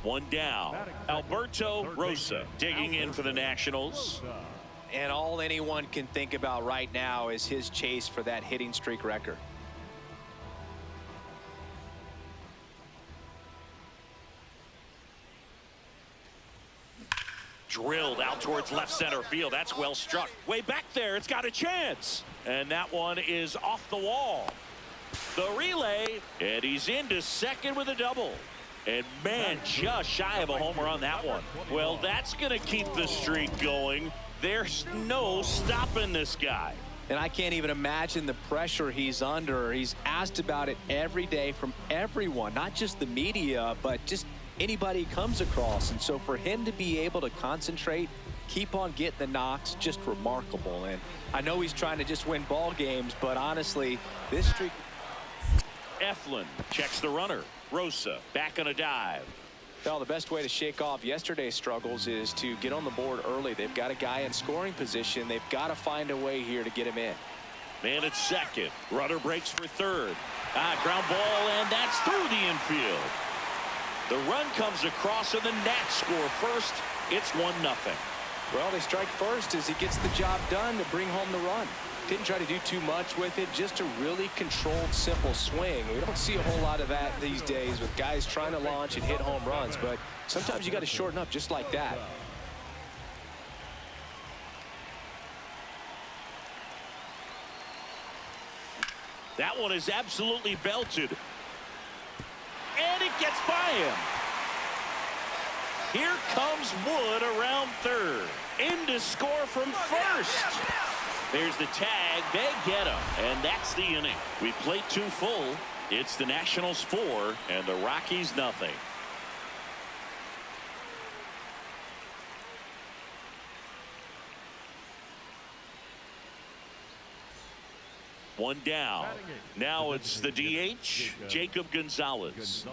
One down. Alberto Rosa digging in for the Nationals. And all anyone can think about right now is his chase for that hitting streak record. Drilled out towards left center field. That's well struck. Way back there. It's got a chance. And that one is off the wall. The relay. And he's into second with a double. And man, just shy of a homer on that one. Well, that's going to keep the streak going. There's no stopping this guy. And I can't even imagine the pressure he's under. He's asked about it every day from everyone, not just the media, but just anybody he comes across. And so for him to be able to concentrate, keep on getting the knocks, just remarkable. And I know he's trying to just win ball games, but honestly, this streak. Eflin checks the runner. Rosa back on a dive. Well, the best way to shake off yesterday's struggles is to get on the board early. They've got a guy in scoring position. They've got to find a way here to get him in. Man at second. Runner breaks for third. Ground ball, and that's through the infield. The run comes across, and the Nats score first. It's 1-0. Well, they strike first as he gets the job done to bring home the run. Didn't try to do too much with it, just a really controlled, simple swing. We don't see a whole lot of that these days with guys trying to launch and hit home runs, but sometimes you got to shorten up just like that. That one is absolutely belted. And it gets by him. Here comes Wood around third. In to score from first. There's the tag. They get him. And that's the inning. We played 2 full. It's the Nationals 4 and the Rockies nothing. One down. Now it's the DH, Jacob Gonzalez.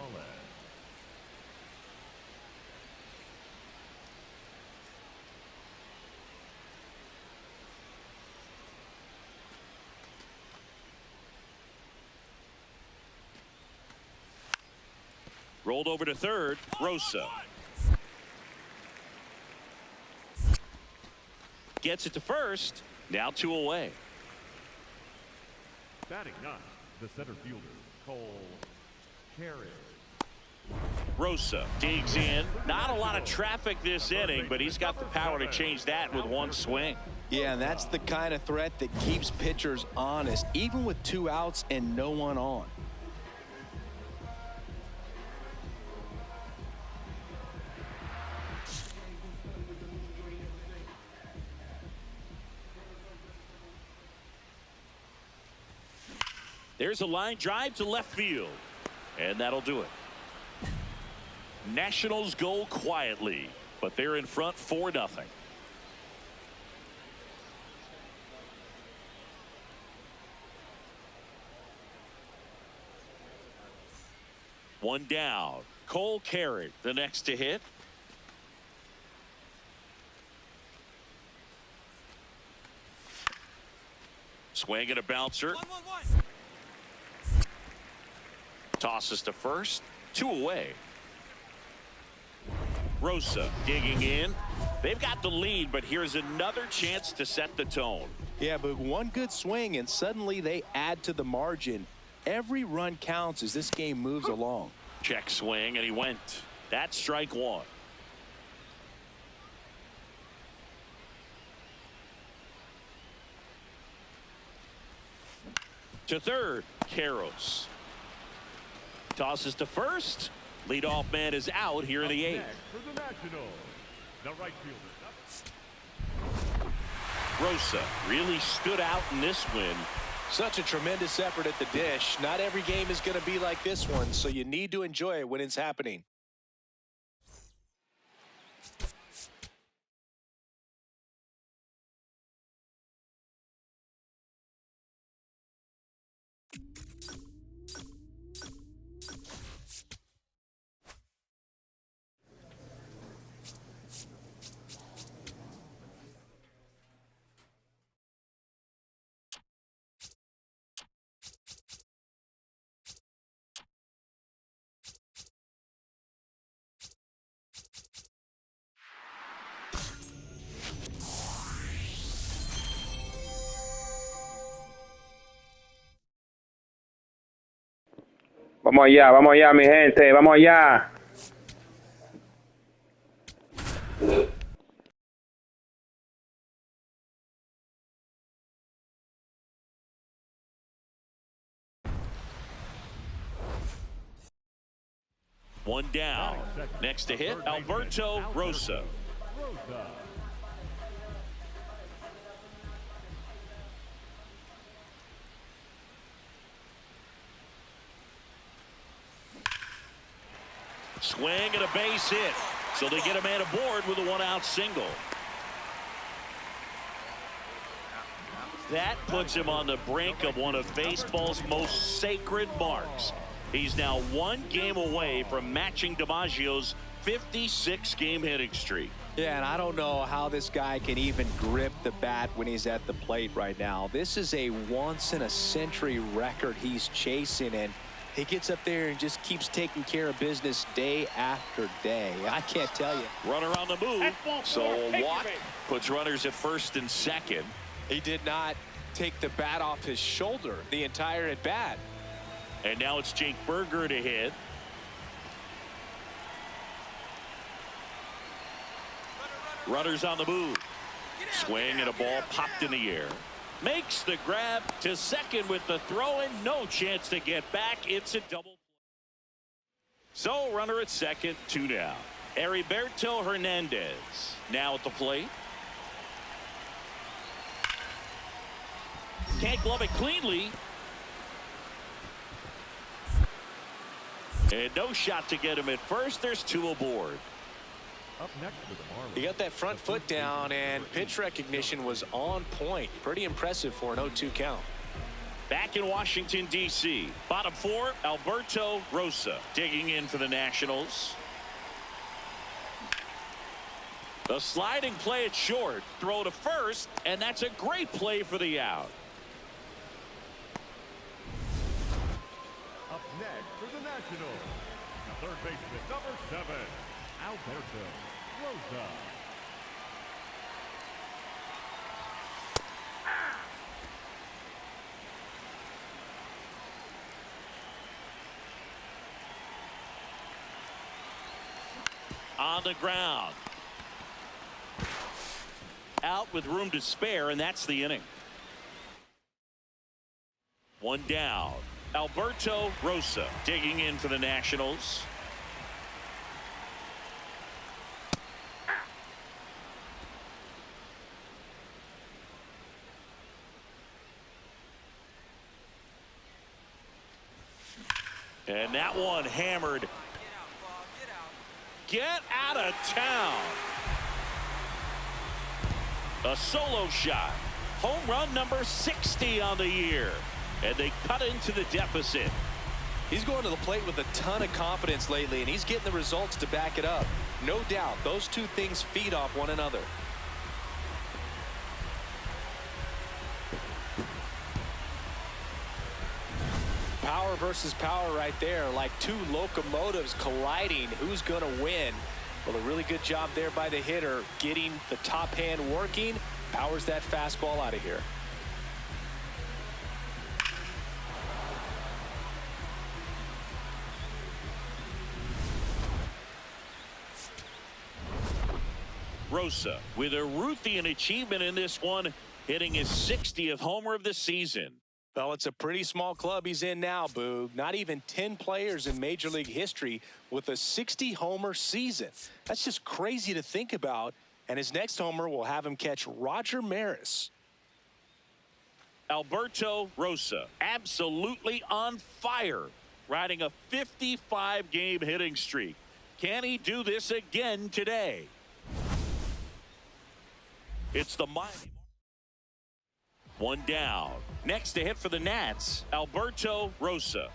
Rolled over to third. Rosa gets it to first. Now 2 away. Batting ninth, the center fielder, Cole Carey. Rosa digs in. Not a lot of traffic this inning, but he's got the power to change that with one swing. Yeah, and that's the kind of threat that keeps pitchers honest, even with 2 outs and no one on. There's a line drive to left field. And that'll do it. Nationals go quietly, but they're in front 4-0. One down. Cole Carey, the next to hit. Swing and a bouncer. 1-1-1. Tosses to first. 2 away. Rosa digging in. They've got the lead, but here's another chance to set the tone. Yeah, but one good swing and suddenly they add to the margin. Every run counts as this game moves along. Check swing, and he went. That's strike 1. To third, Carros. Tosses to first. Leadoff man is out here in the 8th. For the Nationals, the right fielder. Rosa really stood out in this win. Such a tremendous effort at the dish. Not every game is going to be like this one, so you need to enjoy it when it's happening. Vamos allá, mi gente, vamos allá. One down. Next to hit, Alberto Rosa. Swing and a base hit. So they get a man aboard with a one-out single. That puts him on the brink of one of baseball's most sacred marks. He's now one game away from matching DiMaggio's 56-game hitting streak. Yeah, and I don't know how this guy can even grip the bat when he's at the plate right now. This is a once-in-a-century record he's chasing, and he gets up there and just keeps taking care of business day after day. I can't tell you. Runner on the move. So a walk puts runners at first and second. He did not take the bat off his shoulder the entire at bat. And now it's Jake Berger to hit. Runners on the move. Swing and a ball popped in the air. Makes the grab to second with the throw and no chance to get back. It's a double. So runner at second, 2 down. Heriberto Hernandez now at the plate. Can't glove it cleanly. And no shot to get him at first. There's 2 aboard. Up next for the Marlins. He got that front foot down, and pitch recognition was on point. Pretty impressive for an 0-2 count. Back in Washington, D.C. Bottom 4, Alberto Rosa digging in for the Nationals. The sliding play at short. Throw to first, and that's a great play for the out. Up next for the Nationals, the third baseman, number 7, Alberto Rosa. On the ground. Out with room to spare, and that's the inning. 1 down. Alberto Rosa digging in for the Nationals. And that one hammered. Get out of town. A solo shot. Home run number 60 on the year. And they cut into the deficit. He's going to the plate with a ton of confidence lately, and he's getting the results to back it up. No doubt, those two things feed off one another. Power versus power right there, like two locomotives colliding. Who's going to win? Well, a really good job there by the hitter, getting the top hand working. Powers that fastball out of here. Rosa with a Ruthian achievement in this one, hitting his 60th homer of the season. Well, it's a pretty small club he's in now, Boog. Not even 10 players in Major League history with a 60-homer season. That's just crazy to think about. And his next homer will have him catch Roger Maris. Alberto Rosa, absolutely on fire, riding a 55-game hitting streak. Can he do this again today? It's the Miami. 1 down. Next to hit for the Nats, Alberto Rosa.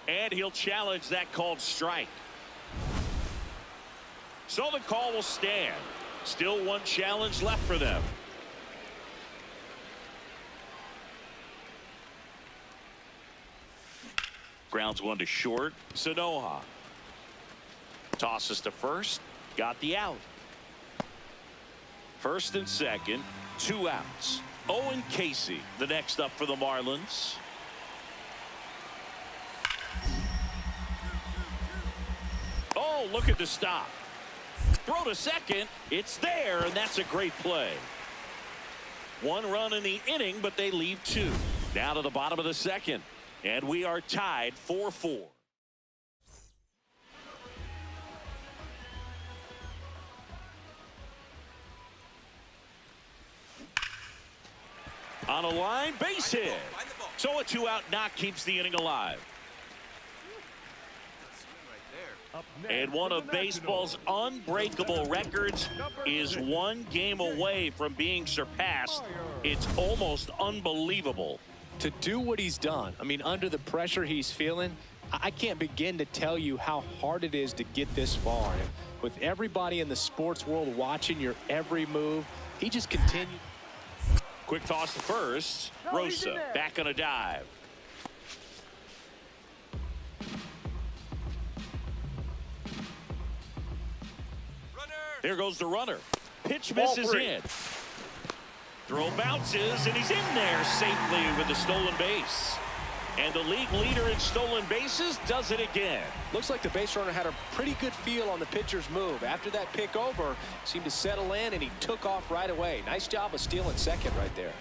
And he'll challenge that called strike. So the call will stand. Still one challenge left for them. Grounds one to short. Sanoha tosses to first. Got the out. First and second, 2 outs. Owen Casey, the next up for the Marlins. Oh, look at the stop. Throw to second. It's there, and that's a great play. 1 run in the inning, but they leave 2. Down to the bottom of the second, and we are tied 4-4. On a line, base hit. So a 2-out knock keeps the inning alive. And one of baseball's unbreakable records is 1 game away from being surpassed. It's almost unbelievable. To do what he's done, I mean, under the pressure he's feeling, I can't begin to tell you how hard it is to get this far. And with everybody in the sports world watching your every move, he just continued. Quick toss to first. Rosa back on a dive. There goes the runner. Pitch misses in. Throw bounces, and he's in there safely with the stolen base. And the league leader in stolen bases does it again. Looks like the base runner had a pretty good feel on the pitcher's move. After that pick over, seemed to settle in, and he took off right away. Nice job of stealing second right there.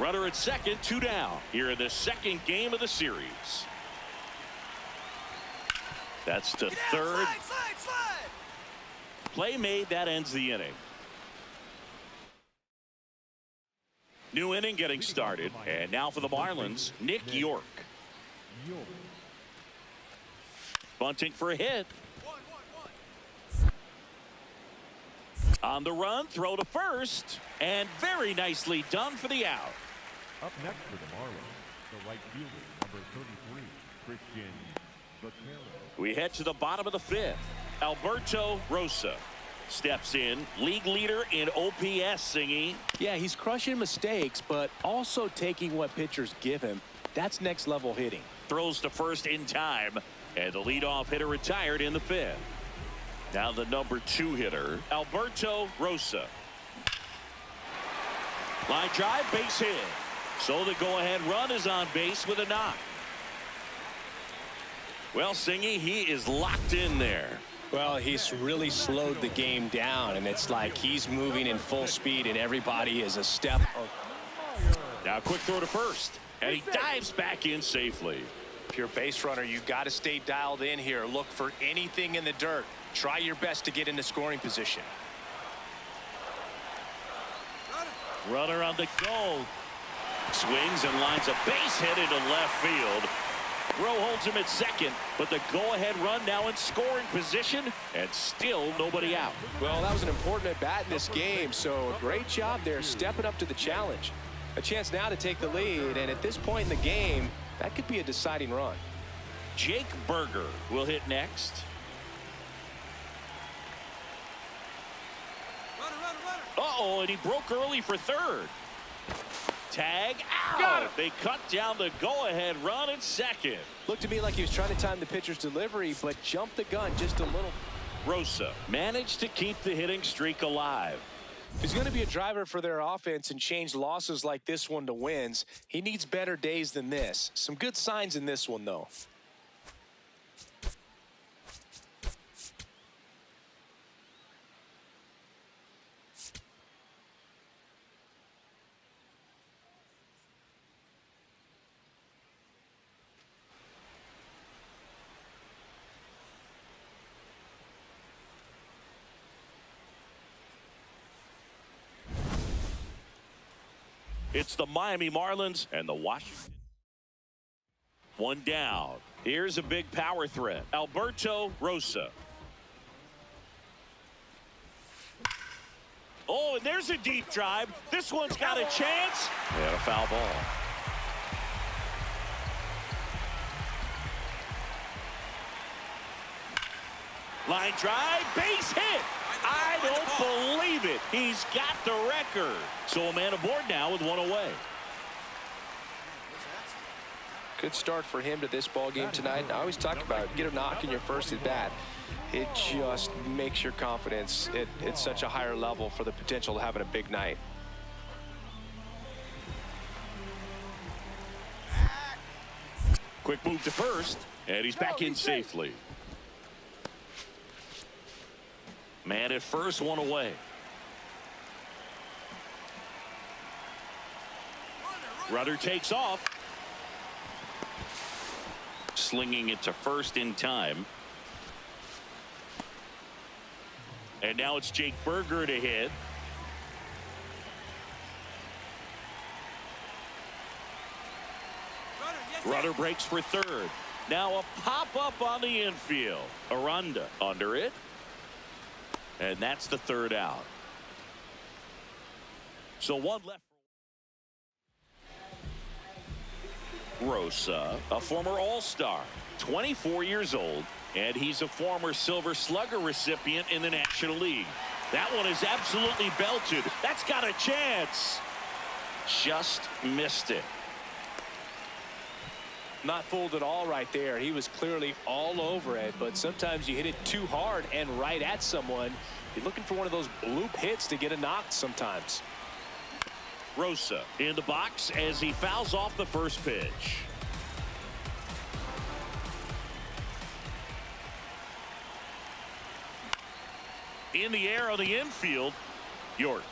Runner at second, 2 down here in the second game of the series. That's to third. Slide. Play made, that ends the inning. New inning getting started, and now for the Marlins, Nick York. Bunting for a hit. On the run, throw to first, and very nicely done for the out. Up next for the Marlins, the right fielder, number 33, Christian Vaquero. We head to the bottom of the 5th. Alberto Rosa steps in, league leader in OPS, Singy. Yeah, he's crushing mistakes, but also taking what pitchers give him. That's next level hitting. Throws to first in time, and the leadoff hitter retired in the 5th. Now the number 2 hitter, Alberto Rosa. Line drive, base hit. So the go-ahead run is on base with a knock. Well, Singy, he is locked in there. Well, he's really slowed the game down, and it's like he's moving in full speed, and everybody is a step. Now quick throw to first, and he dives back in safely. If you're a base runner, you've got to stay dialed in here. Look for anything in the dirt. Try your best to get into scoring position. Runner on the go. Swings and lines a base hit into left field. Rowe holds him at second, but the go-ahead run now in scoring position, and still nobody out. Well, that was an important at-bat in this game, so a great job there stepping up to the challenge. A chance now to take the lead, and at this point in the game, that could be a deciding run. Jake Berger will hit next. Uh-oh, and he broke early for third. Tag out. They cut down the go-ahead run at second. Looked to me like he was trying to time the pitcher's delivery, but jumped the gun just a little. Rosa managed to keep the hitting streak alive. If he's going to be a driver for their offense and change losses like this one to wins, he needs better days than this. Some good signs in this one, though. It's the Miami Marlins and the Washington. One down. Here's a big power threat. Alberto Rosa. Oh, and there's a deep drive. This one's got a chance. And a foul ball. Line drive, base hit. I don't believe it. He's got the record. So a man aboard now with one away. Good start for him to this ball game tonight. I always talk about get a knock in your first at bat. It just makes your confidence at such a higher level for the potential of having a big night. Quick move to first, and he's back in safely. Man at first, one away. Runner takes off. Slinging it to first in time. And now it's Jake Berger to hit. Runner breaks for third. Now a pop-up on the infield. Aranda under it. And that's the third out. So one left. Rosa, a former All-Star, 24 years old, and he's a former Silver Slugger recipient in the National League. That one is absolutely belted. That's got a chance. Just missed it. Not fooled at all right there. He was clearly all over it, but sometimes you hit it too hard and right at someone. You're looking for one of those bloop hits to get a knock sometimes. Rosa in the box as he fouls off the first pitch. In the air on the infield, York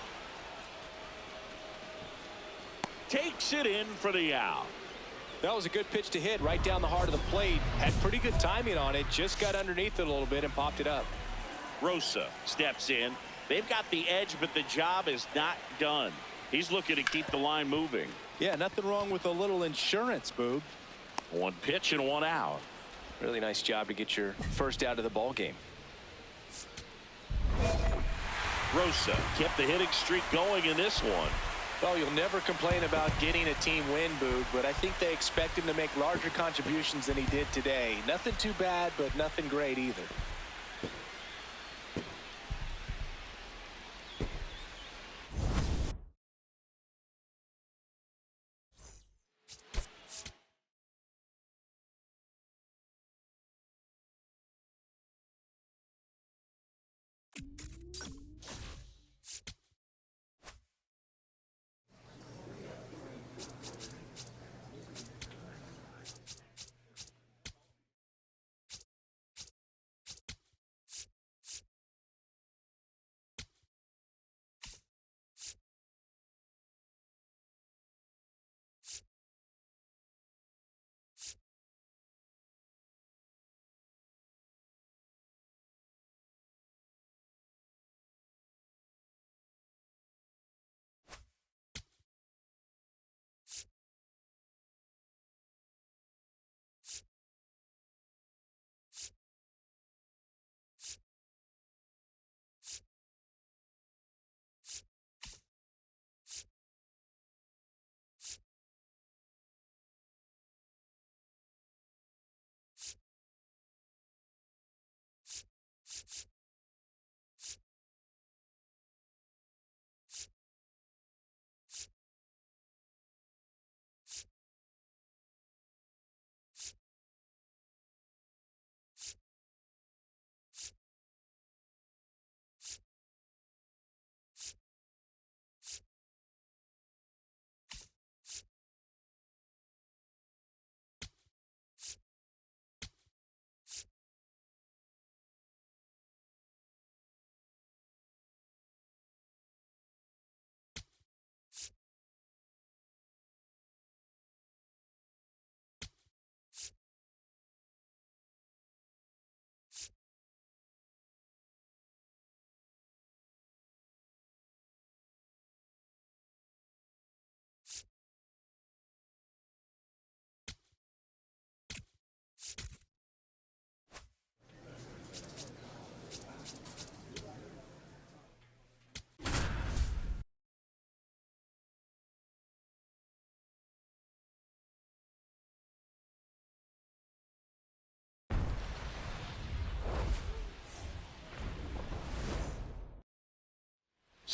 takes it in for the out. That was a good pitch to hit right down the heart of the plate. Had pretty good timing on it. Just got underneath it a little bit and popped it up. Rosa steps in. They've got the edge, but the job is not done. He's looking to keep the line moving. Yeah, nothing wrong with a little insurance, Boog. One pitch and one out. Really nice job to get your first out of the ball game. Rosa kept the hitting streak going in this one. Well, you'll never complain about getting a team win, Boog, but I think they expect him to make larger contributions than he did today. Nothing too bad, but nothing great either.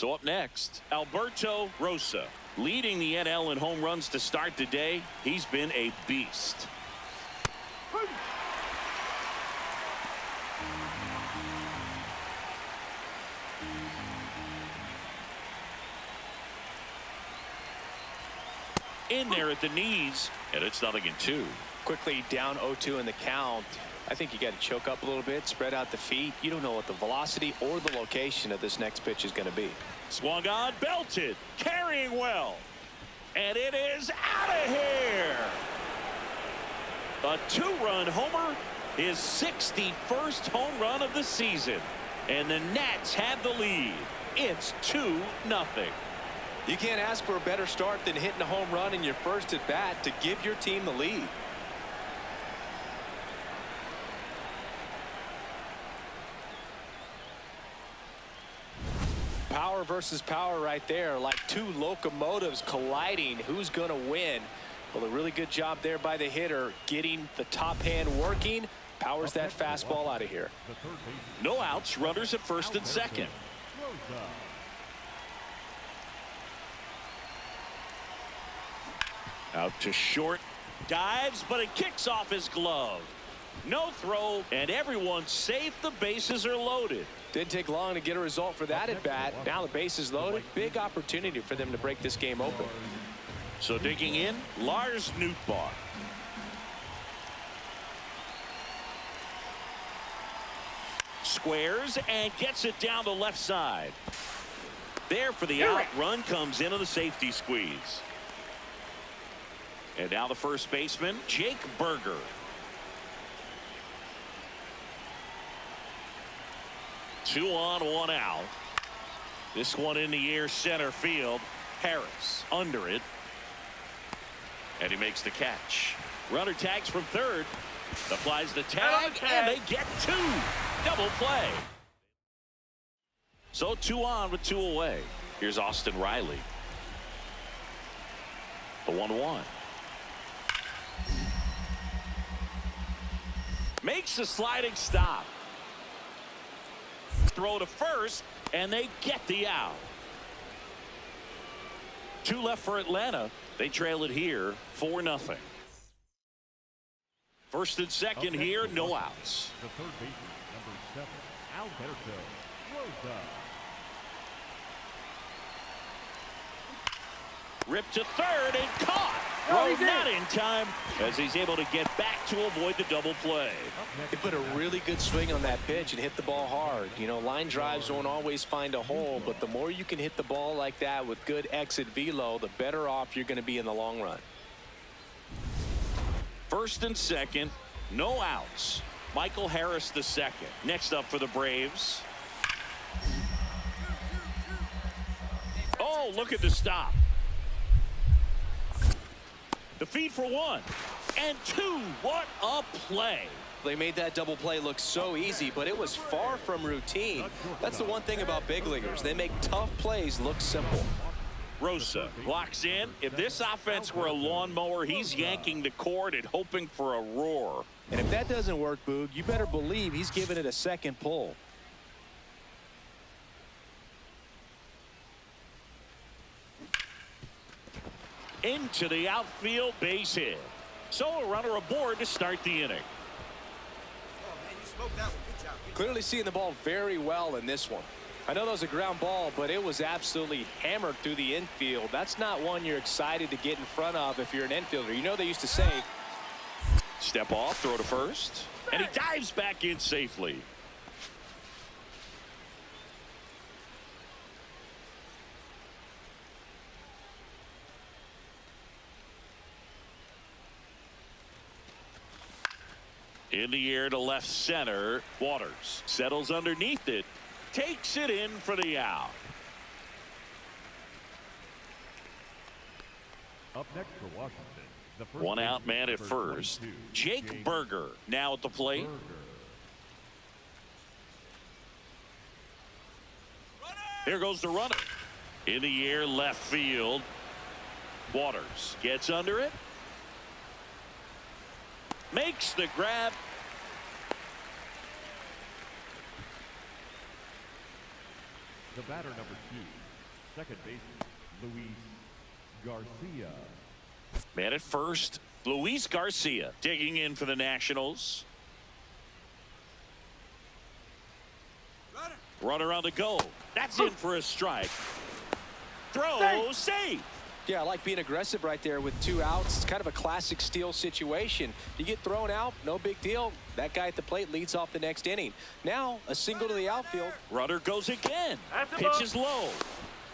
So up next, Alberto Rosa, leading the NL in home runs to start the day. He's been a beast. In there at the knees, and it's 0-2. Quickly down 0-2 in the count. I think you got to choke up a little bit, spread out the feet. You don't know what the velocity or the location of this next pitch is going to be. Swung on, belted, carrying well. And it is out of here. A 2-run homer, his 61st home run of the season. And the Nats have the lead. It's 2-0. You can't ask for a better start than hitting a home run in your first at bat to give your team the lead. Power versus power right there, like two locomotives colliding. Who's going to win? Well, a really good job there by the hitter, getting the top hand working. Powers that fastball out of here. No outs, runners at first and second. Out to short, dives, but it kicks off his glove. No throw, and everyone's safe. The bases are loaded. Didn't take long to get a result for that at bat. Now the base is loaded. Big opportunity for them to break this game open. So digging in, Lars Nootbaar. Squares and gets it down the left side. There for the out. Run comes in on the safety squeeze. And now the first baseman, Jake Berger. Two on, one out. This one in the air, center field. Harris under it. And he makes the catch. Runner tags from third. Applies the tag, and they get two. Double play. So 2 on with 2 away. Here's Austin Riley. The 1-1. Makes a sliding stop. Throw to first, and they get the out. 2 left for Atlanta. They trail it here 4-0. First and second here, no outs. The third baseman, number 7, Alberto Rosa. Ripped to third and caught. Throw not in time as he's able to get back to avoid the double play. They put a really good swing on that pitch and hit the ball hard. You know, line drives won't always find a hole, but the more you can hit the ball like that with good exit velo, the better off you're going to be in the long run. First and second, no outs. Michael Harris the second. Next up for the Braves. Oh, look at the stop. The feed for 1 and 2. What a play. They made that double play look so easy, but it was far from routine. That's the one thing about big leaguers. They make tough plays look simple. Rosa blocks in. If this offense were a lawnmower, he's yanking the cord and hoping for a roar. And if that doesn't work, Boog, you better believe he's giving it a second pull. Into the outfield, base hit. So a runner aboard to start the inning. Clearly seeing the ball very well in this one. I know that was a ground ball, but it was absolutely hammered through the infield. That's not one you're excited to get in front of if you're an infielder. You know they used to say. Step off, throw to first, and he dives back in safely. In the air to left center. Waters settles underneath it. Takes it in for the out. Up next for Washington. The first 1 out baseman, man at number first. 22, Jake Berger now at the plate. Berger. Here goes the runner. In the air left field. Waters gets under it. Makes the grab. The batter number 2, second baseman, Luis Garcia. Man at first, Luis Garcia digging in for the Nationals. Runner on the go. That's in for a strike. Throw safe. Yeah, I like being aggressive right there with 2 outs. It's kind of a classic steal situation. You get thrown out, no big deal. That guy at the plate leads off the next inning. Now, a single to the outfield. Runner goes again. Pitch is low.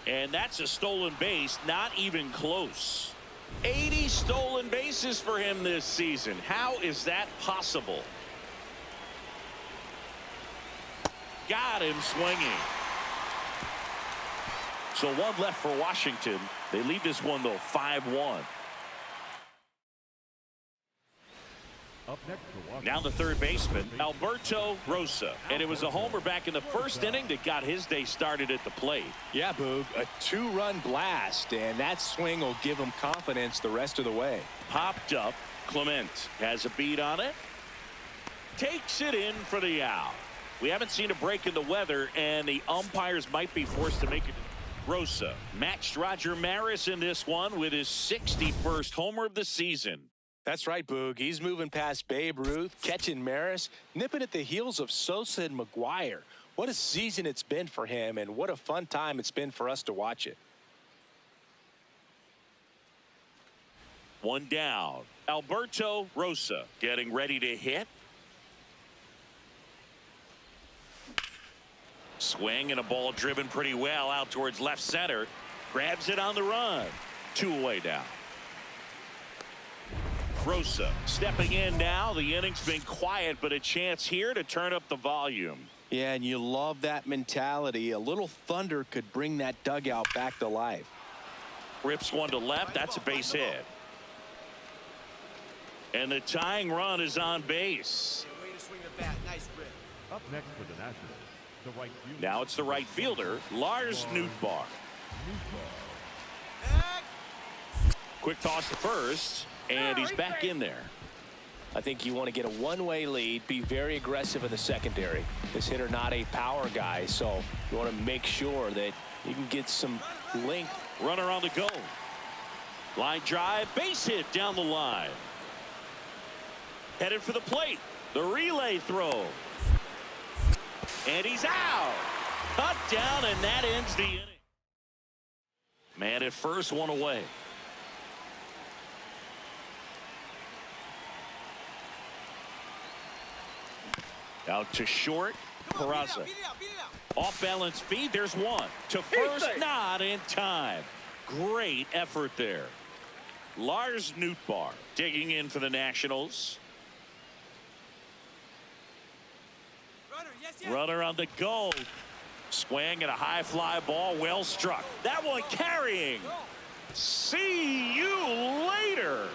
And that's a stolen base, not even close. 80 stolen bases for him this season. How is that possible? Got him swinging. So 1 left for Washington. They lead this one, though, 5-1. Up next for Washington. Now the third baseman, Alberto Rosa. And it was a homer back in the first inning that got his day started at the plate. Yeah, Boog, a 2-run blast, and that swing will give him confidence the rest of the way. Popped up. Clement has a beat on it. Takes it in for the out. We haven't seen a break in the weather, and the umpires might be forced to make it. Rosa matched Roger Maris in this one with his 61st homer of the season. That's right, Boog. He's moving past Babe Ruth, catching Maris, nipping at the heels of Sosa and McGuire. What a season it's been for him, and what a fun time it's been for us to watch it. 1 down. Alberto Rosa getting ready to hit. Swing and a ball driven pretty well out towards left center. Grabs it on the run. 2 away now. Rosa stepping in now. The inning's been quiet, but a chance here to turn up the volume. Yeah, and you love that mentality. A little thunder could bring that dugout back to life. Rips one to left. That's a base hit. And the tying run is on base. Way to swing the bat. Nice rip. Up next for the Nationals, the right fielder. Now it's the right fielder, Lars Nootbaar. Quick toss to first, and he's back in there. I think you want to get a one-way lead, be very aggressive in the secondary. This hitter not a power guy, so you want to make sure that you can get some length. Runner on the go. Line drive, base hit down the line. Headed for the plate. The relay throw. And he's out. Cut down, and that ends the inning. Man at first, 1 away. Out to short. Peraza. Off balance feed. There's 1. To first, not in time. Great effort there. Lars Nootbaar digging in for the Nationals. Runner on the go. Swing and a high fly ball, well struck. That one carrying. See you later.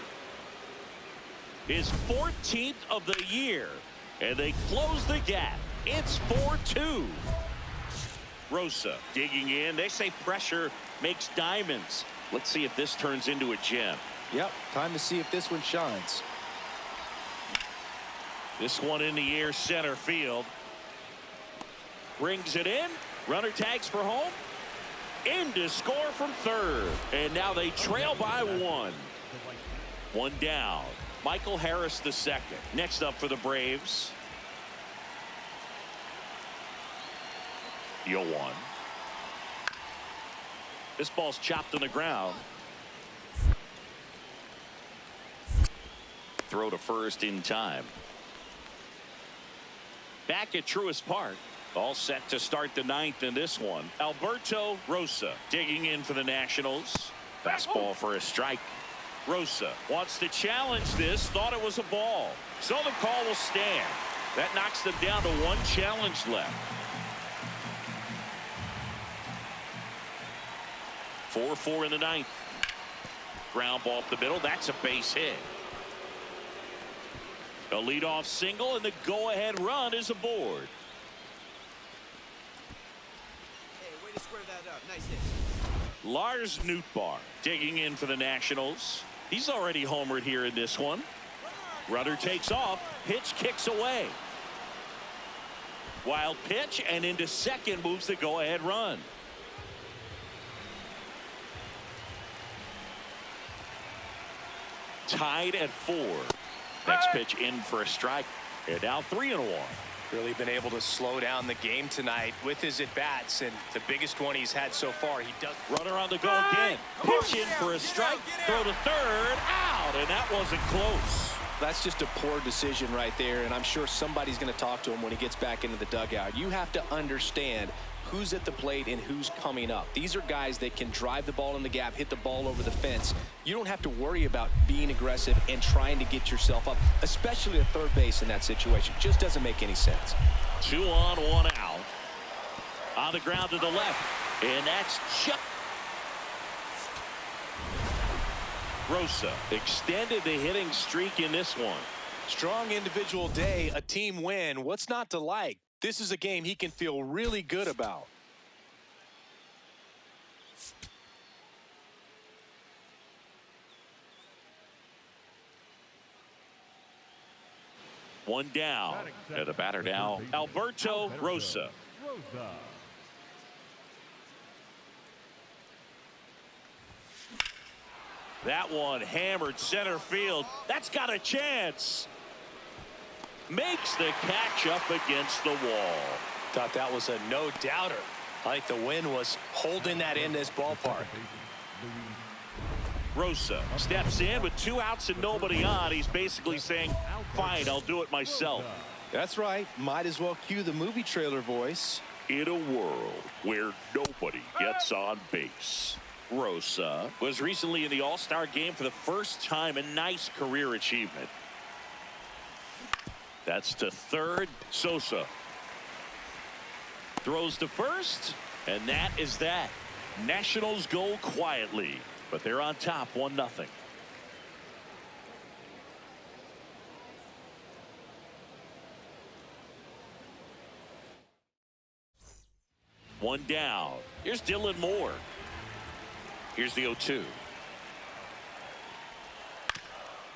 His 14th of the year. And they close the gap. It's 4-2. Rosa digging in. They say pressure makes diamonds. Let's see if this turns into a gem. Yep, time to see if this one shines. This one in the air, center field. Brings it in. Runner tags for home. In to score from third. And now they trail by 1. 1 down. Michael Harris the second. Next up for the Braves. 0-1. This ball's chopped on the ground. Throw to first in time. Back at Truist Park. All set to start the 9th in this one. Alberto Rosa digging in for the Nationals. Fastball for a strike. Rosa wants to challenge this. Thought it was a ball. So the call will stand. That knocks them down to 1 challenge left. 4-4 in the 9th. Ground ball up the middle. That's a base hit. A leadoff single, and the go-ahead run is aboard. Hey, way to square that up. Nice hit. Lars Nootbaar digging in for the Nationals. He's already homered here in this one. Runner takes off. Pitch kicks away. Wild pitch, and into second moves the go-ahead run. Tied at 4. Next pitch in for a strike. And now 3-1. Really been able to slow down the game tonight with his at-bats, and the biggest one he's had so far. He does. Runner on the go again. Pitch in for a strike. Throw to third. Out, and that wasn't close. That's just a poor decision right there, and I'm sure somebody's going to talk to him when he gets back into the dugout. You have to understand who's at the plate and who's coming up. These are guys that can drive the ball in the gap, hit the ball over the fence. You don't have to worry about being aggressive and trying to get yourself up, especially at third base in that situation. Just doesn't make any sense. 2 on, 1 out. On the ground to the left, and that's just. Rosa extended the hitting streak in this one. Strong individual day, a team win. What's not to like? This is a game he can feel really good about. One down. And the batter now, Alberto Rosa. That one hammered center field. That's got a chance. Makes the catch up against the wall. Thought that was a no-doubter. I think the win was holding that in this ballpark. Rosa steps in with 2 outs and nobody on. He's basically saying, fine, I'll do it myself. That's right. Might as well cue the movie trailer voice. In a world where nobody gets on base, Rosa was recently in the All-Star game for the first time. A nice career achievement. That's to third. Sosa throws to first, and that is that. Nationals go quietly, but they're on top 1-0. One down. Here's Dylan Moore. Here's the 0-2.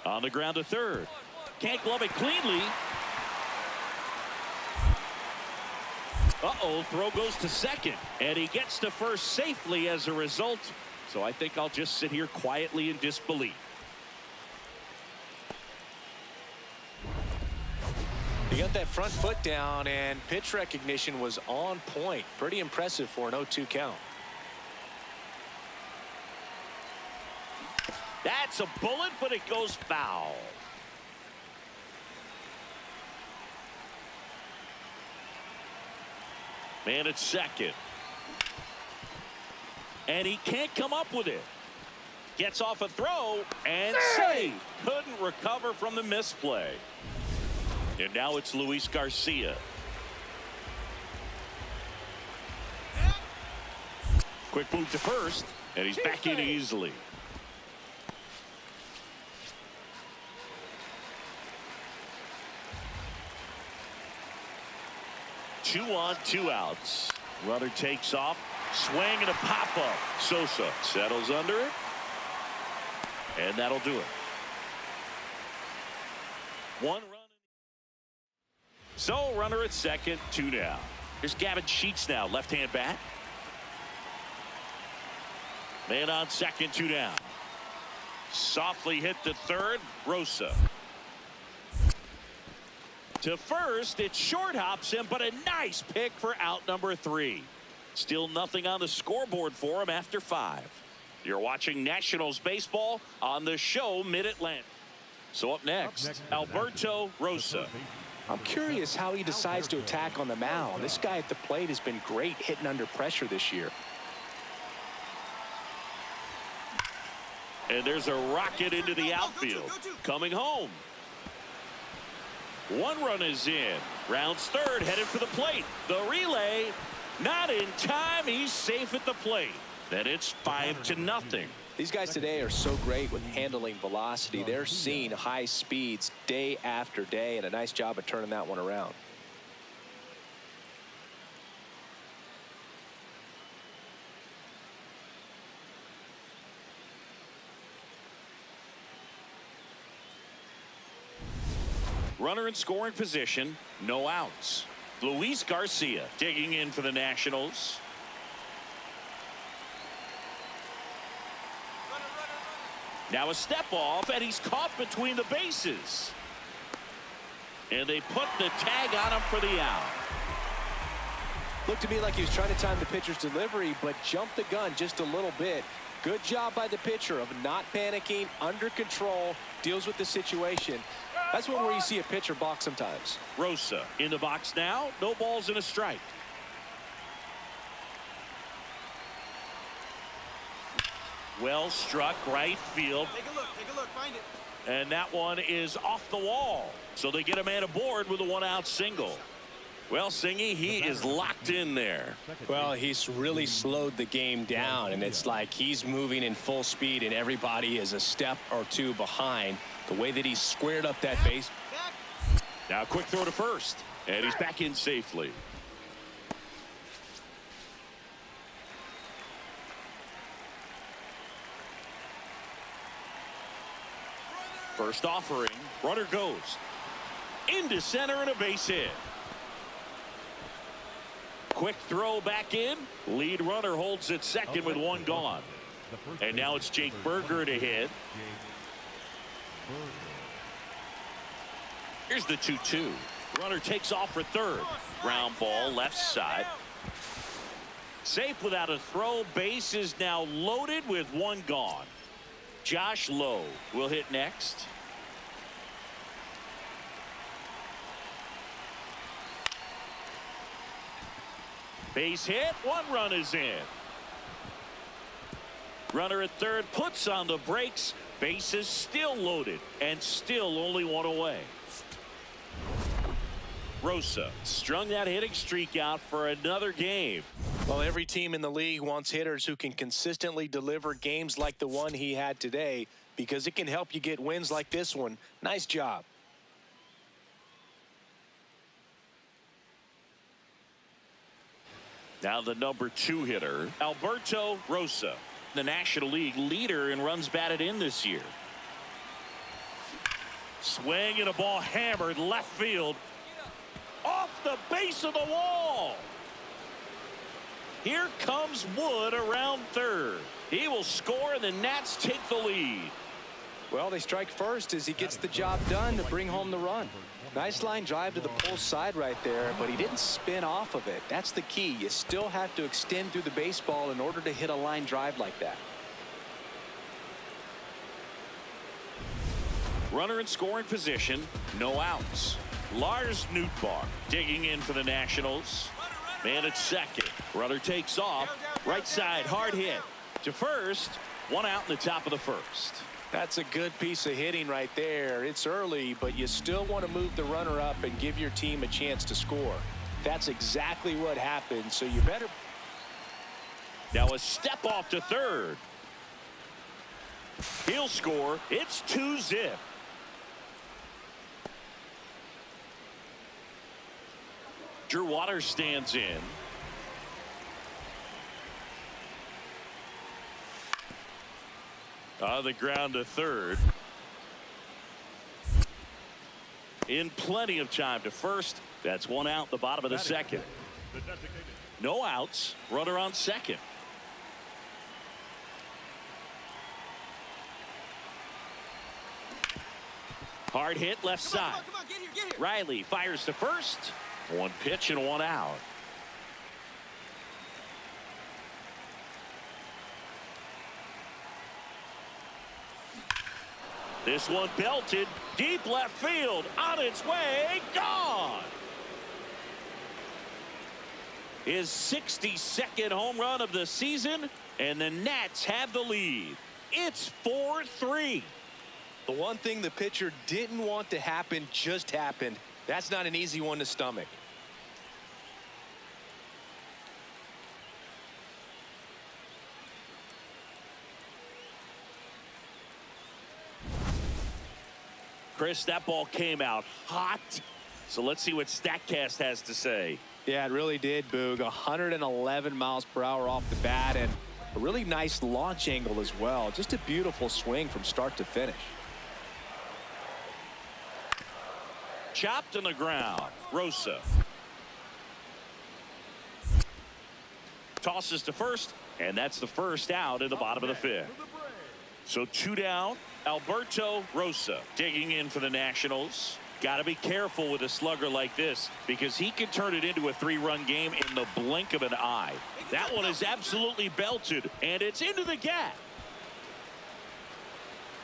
On the ground to third. Can't glove it cleanly. Uh-oh, throw goes to second. And he gets to first safely as a result. So I think I'll just sit here quietly in disbelief. He got that front foot down, and pitch recognition was on point. Pretty impressive for an 0-2 count. That's a bullet, but it goes foul. Man at second. And he can't come up with it. Gets off a throw and saved. Couldn't recover from the misplay. And now it's Luis Garcia. Quick move to first, and he's back in easily. Two on, 2 outs. Runner takes off. Swing and a pop-up. Sosa settles under it. And that'll do it. 1 run. So runner at second, 2 down. Here's Gavin Sheets now, left-hand bat. Man on second, 2 down. Softly hit to third, Rosa. To first, it short hops him, but a nice pick for out number 3. Still nothing on the scoreboard for him after 5. You're watching Nationals baseball on the show Mid-Atlantic. So up next, Alberto Rosa. I'm curious how he decides to attack on the mound. This guy at the plate has been great hitting under pressure this year. And there's a rocket into the outfield. Coming home. 1 run is in. Rounds third, headed for the plate. The relay, not in time. He's safe at the plate. Then it's 5-0. These guys today are so great with handling velocity. They're seeing high speeds day after day, and a nice job of turning that one around. Runner in scoring position, no outs. Luis Garcia digging in for the Nationals. Now a step off, and he's caught between the bases. And they put the tag on him for the out. Looked to me like he was trying to time the pitcher's delivery, but jumped the gun just a little bit. Good job by the pitcher of not panicking, under control, deals with the situation. That's one where you see a pitcher balk sometimes. Rosa in the box now. No balls and a strike. Well struck right field. Take a look, find it. And that one is off the wall. So they get a man aboard with a one-out single. Well, Singy, he is locked in there. Well, he's really slowed the game down, and it's like he's moving in full speed, and everybody is a step or two behind. The way that he squared up that base. Now, quick throw to first, and he's back in safely. First offering, runner goes into center and a base hit. Quick throw back in. Lead runner holds at second with one gone. And now it's Jake Berger to hit. Here's the 2-2. Runner takes off for third. Ground ball left side. Safe without a throw. Base is now loaded with one gone. Josh Lowe will hit next. Base hit. One run is in. Runner at third puts on the brakes. Base is still loaded and still only one away. Rosa strung that hitting streak out for another game. Well, every team in the league wants hitters who can consistently deliver games like the one he had today, because it can help you get wins like this one. Nice job. Now the number 2 hitter, Alberto Rosa, the National League leader in runs batted in this year. Swing and a ball hammered left field. Off the base of the wall. Here comes Wood around third. He will score, and the Nats take the lead. Well, they strike first as he gets the job done to bring home the run. Nice line drive to the pull side right there, but he didn't spin off of it. That's the key. You still have to extend through the baseball in order to hit a line drive like that. Runner in scoring position, no outs. Lars Nootbaar digging in for the Nationals. Man at second. Runner takes off. Right side, hard hit. To first, one out in the top of the first. That's a good piece of hitting right there. It's early, but you still want to move the runner up and give your team a chance to score. That's exactly what happened, so you better. Now a step off to third. He'll score. It's 2-0. Drew Waters stands in. On the ground to third. In plenty of time to first. That's one out the bottom of the second. No outs. Runner on second. Hard hit left side. Come on, get here. Riley fires to first. One pitch and one out. This one belted deep left field, on its way, gone. His 62nd home run of the season, and the Nats have the lead. It's 4-3. The one thing the pitcher didn't want to happen just happened. That's not an easy one to stomach. Chris, that ball came out hot. So let's see what StatCast has to say. Yeah, it really did, Boog. 111 miles per hour off the bat, and a really nice launch angle as well. Just a beautiful swing from start to finish. Chopped on the ground. Rosa tosses to first, and that's the first out in the bottom of the fifth. So 2 down. Alberto Rosa digging in for the Nationals. Got to be careful with a slugger like this because he can turn it into a 3-run game in the blink of an eye. That one is absolutely belted, and it's into the gap.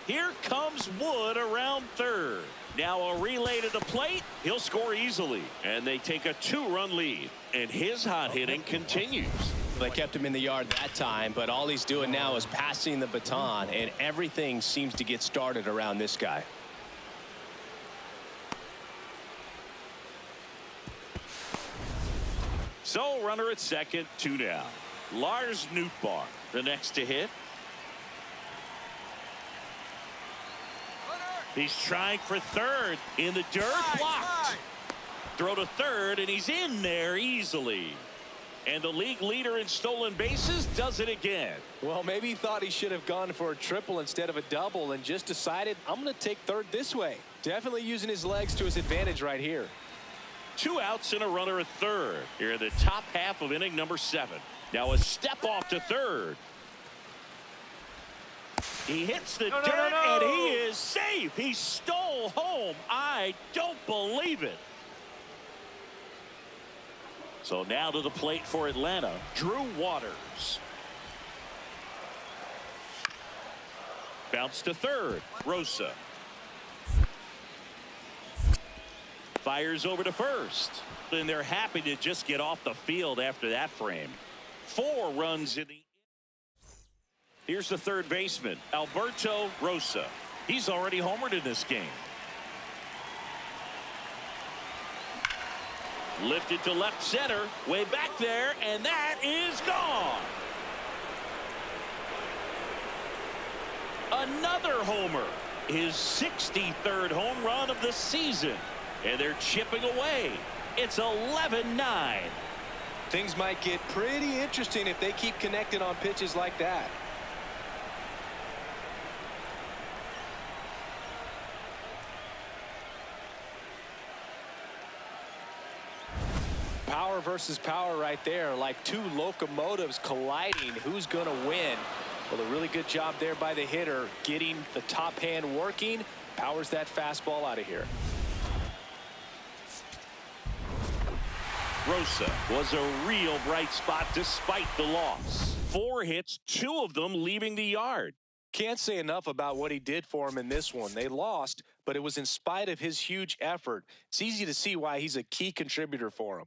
Here comes Wood around third. Now a relay to the plate. He'll score easily, and they take a 2-run lead. And his hot hitting continues. They kept him in the yard that time, but all he's doing now is passing the baton, and everything seems to get started around this guy. So runner at second, 2 down. Lars Nootbaar, the next to hit. He's trying for third in the dirt. Blocked. Throw to third, and he's in there easily. And the league leader in stolen bases does it again. Well, maybe he thought he should have gone for a triple instead of a double and just decided, I'm going to take third this way. Definitely using his legs to his advantage right here. 2 outs and a runner at third here in the top half of inning number 7. Now a step off to third. He hits the dirt and he is safe. He stole home. I don't believe it. So now to the plate for Atlanta, Drew Waters. Bounce to third, Rosa. Fires over to first. And they're happy to just get off the field after that frame. 4 runs in the. Here's the third baseman, Alberto Rosa. He's already homered in this game. Lifted to left center, way back there, and that is gone. Another homer, his 63rd home run of the season. And they're chipping away. It's 11-9. Things might get pretty interesting if they keep connecting on pitches like that. Power versus power right there, like 2 locomotives colliding. Who's going to win? Well, a really good job there by the hitter, getting the top hand working. Powers that fastball out of here. Rosa was a real bright spot despite the loss. 4 hits, 2 of them leaving the yard. Can't say enough about what he did for him in this one. They lost, but it was in spite of his huge effort. It's easy to see why he's a key contributor for him.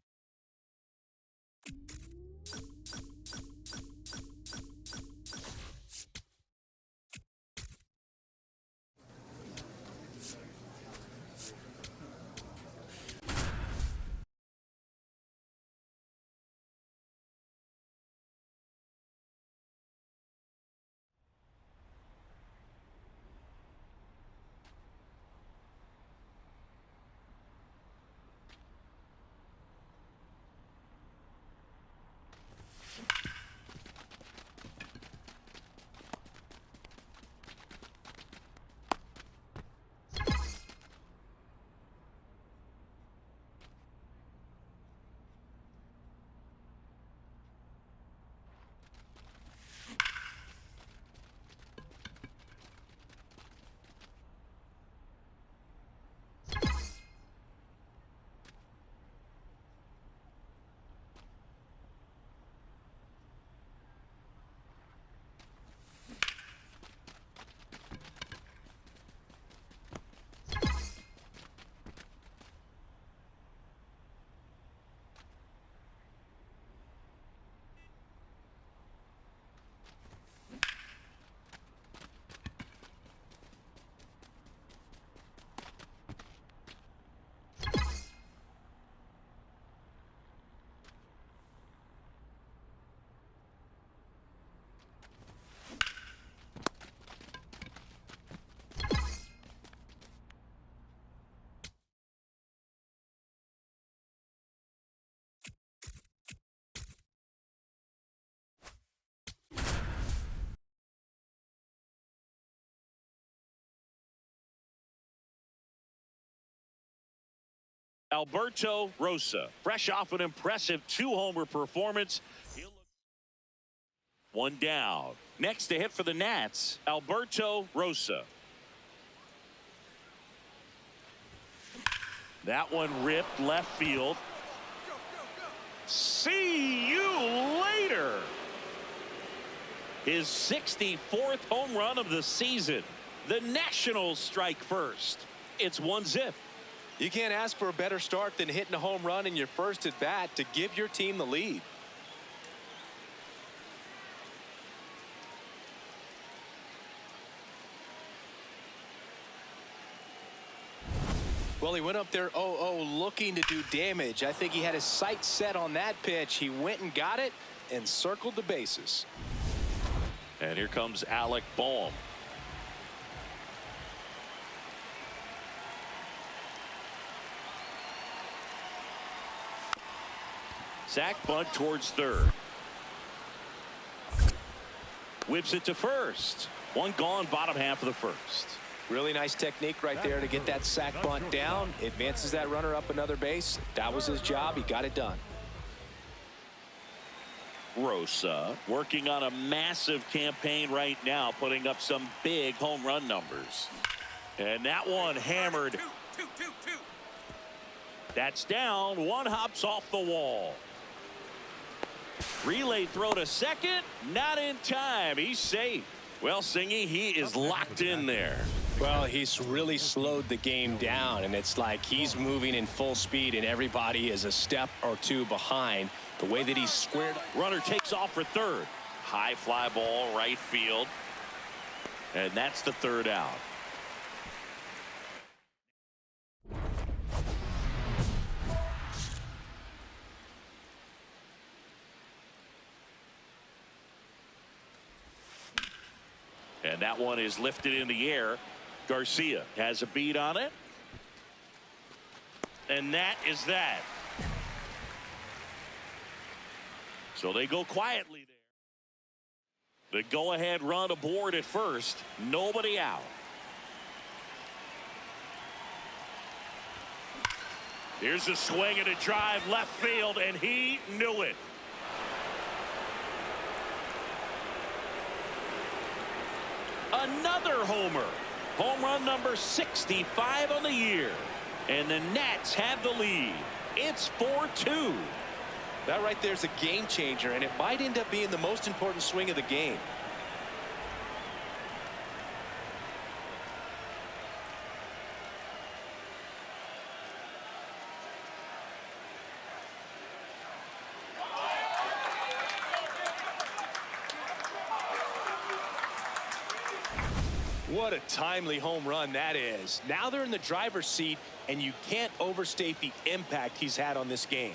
Alberto Rosa, fresh off an impressive 2-homer performance. 1 down. Next to hit for the Nats, Alberto Rosa. That one ripped left field. See you later. His 64th home run of the season. The Nationals strike first. It's 1-0. You can't ask for a better start than hitting a home run in your first at bat to give your team the lead. Well, he went up there 0-0 looking to do damage. I think he had his sights set on that pitch. He went and got it and circled the bases. And here comes Alec Bohm. Sack bunt towards third. Whips it to first. One gone, bottom half of the first. Really nice technique right there to get that sack bunt down. Advances that runner up another base. That was his job. He got it done. Rosa working on a massive campaign right now, putting up some big home run numbers. And that one hammered. That's down. One hops off the wall. Relay throw to second. Not in time. He's safe. Well, Singy, he is locked in there. Well, he's really slowed the game down, and it's like he's moving in full speed, and everybody is a step or two behind. The way that he's squared. Runner takes off for third. High fly ball, right field. And that's the third out. And that one is lifted in the air. Garcia has a beat on it. And that is that. So they go quietly there. The go-ahead run aboard at first. Nobody out. Here's a swing and a drive left field, and he knew it. Another homer. Home run number 65 on the year. And the Nats have the lead. It's 4-2. That right there is a game changer, and it might end up being the most important swing of the game. What a timely home run that is. Now they're in the driver's seat, and you can't overstate the impact he's had on this game.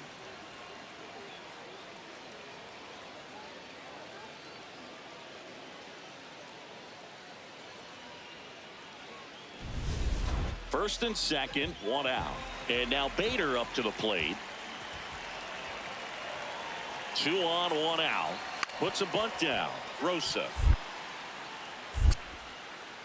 First and second, one out. And now Bader up to the plate. 2 on, 1 out. Puts a bunt down. Rosa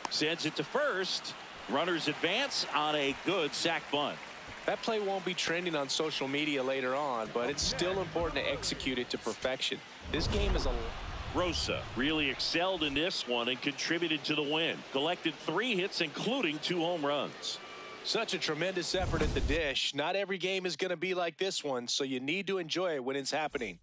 sends it to first. Runners advance on a good sac bunt. That play won't be trending on social media later on, but it's still important to execute it to perfection. This game is a... Rosa really excelled in this one and contributed to the win. Collected 3 hits, including 2 home runs. Such a tremendous effort at the dish. Not every game is going to be like this one, so you need to enjoy it when it's happening.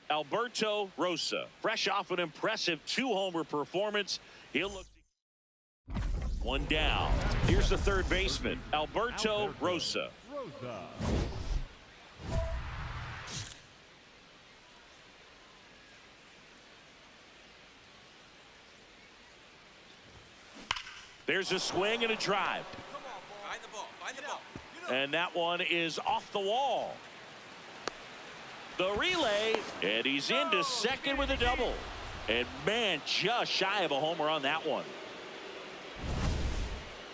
Alberto Rosa, fresh off an impressive 2-homer performance. He'll look. One down. Here's the third baseman, Alberto Rosa. There's a swing and a drive. Find the ball. Find the ball. And that one is off the wall. The relay, and he's into second with a double. And man, just shy of a homer on that one.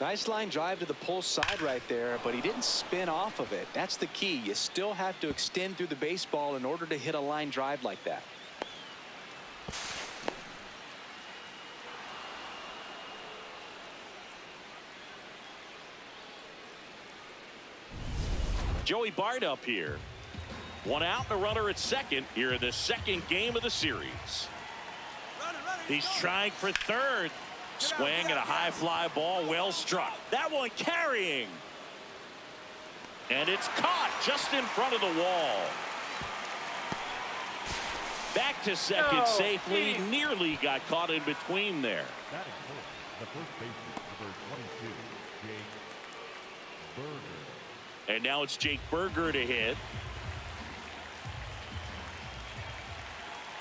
Nice line drive to the pull side right there, but he didn't spin off of it. That's the key. You still have to extend through the baseball in order to hit a line drive like that. Joey Bart up here. One out and a runner at second here in the second game of the series. He's trying for third. Swing and a high fly ball, well struck. That one carrying. And it's caught just in front of the wall. Back to second safely. Nearly got caught in between there. Batting fourth, the first baseman, number 22, Jake Berger. And now it's Jake Berger to hit.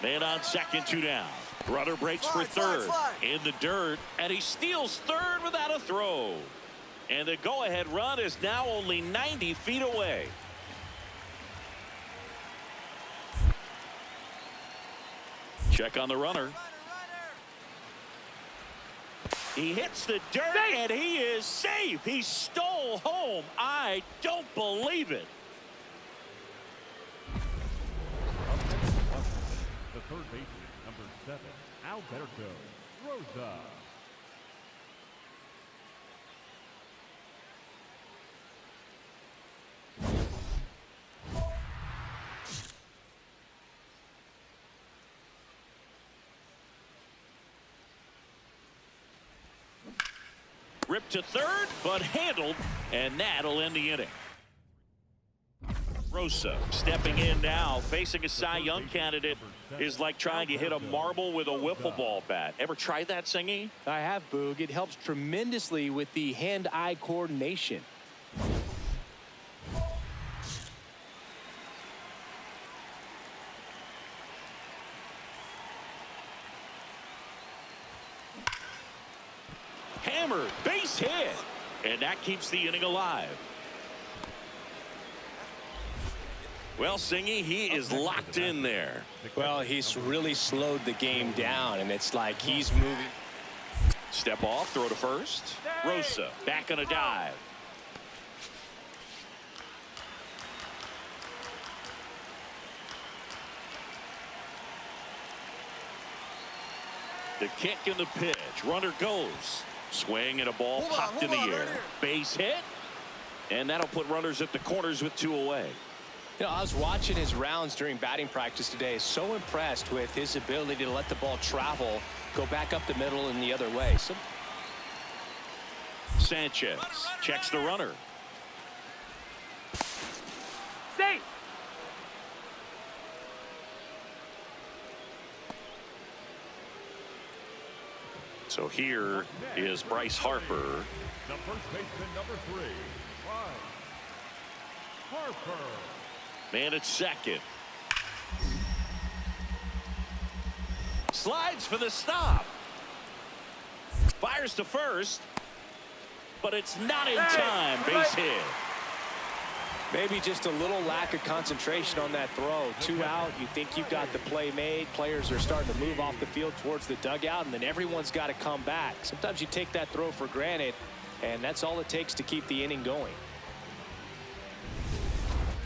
Man on second, 2 down. Runner breaks for third. In the dirt. And he steals third without a throw. And the go-ahead run is now only 90 feet away. Check on the runner. He hits the dirt and he is safe. He stole home. I don't believe it. The third baseman, number 7, Alberto Rosa. Ripped to third, but handled, and that'll end the inning. Rosa stepping in now, facing a Cy Young candidate is like trying to hit a marble with a wiffle ball bat. Ever tried that, Singy? I have, Boog. It helps tremendously with the hand-eye coordination. Hammered, base hit, and that keeps the inning alive. Well, Singy, he is locked in there. Well, he's really slowed the game down, and it's like he's moving. Step off, throw to first. Rosa back on a dive. The kick and the pitch. Runner goes. Swing and a ball popped in the air. Base hit. And that'll put runners at the corners with 2 away. You know, I was watching his rounds during batting practice today. So impressed with his ability to let the ball travel, go back up the middle and the other way. Sanchez checks the runner. Safe. So here is Bryce Harper. The first baseman, number 3, Bryce Harper. Man at second. Slides for the stop. Fires to first. But it's not in time. Base hit. Maybe just a little lack of concentration on that throw. 2 out. You think you've got the play made. Players are starting to move off the field towards the dugout, and then everyone's got to come back. Sometimes you take that throw for granted, and that's all it takes to keep the inning going.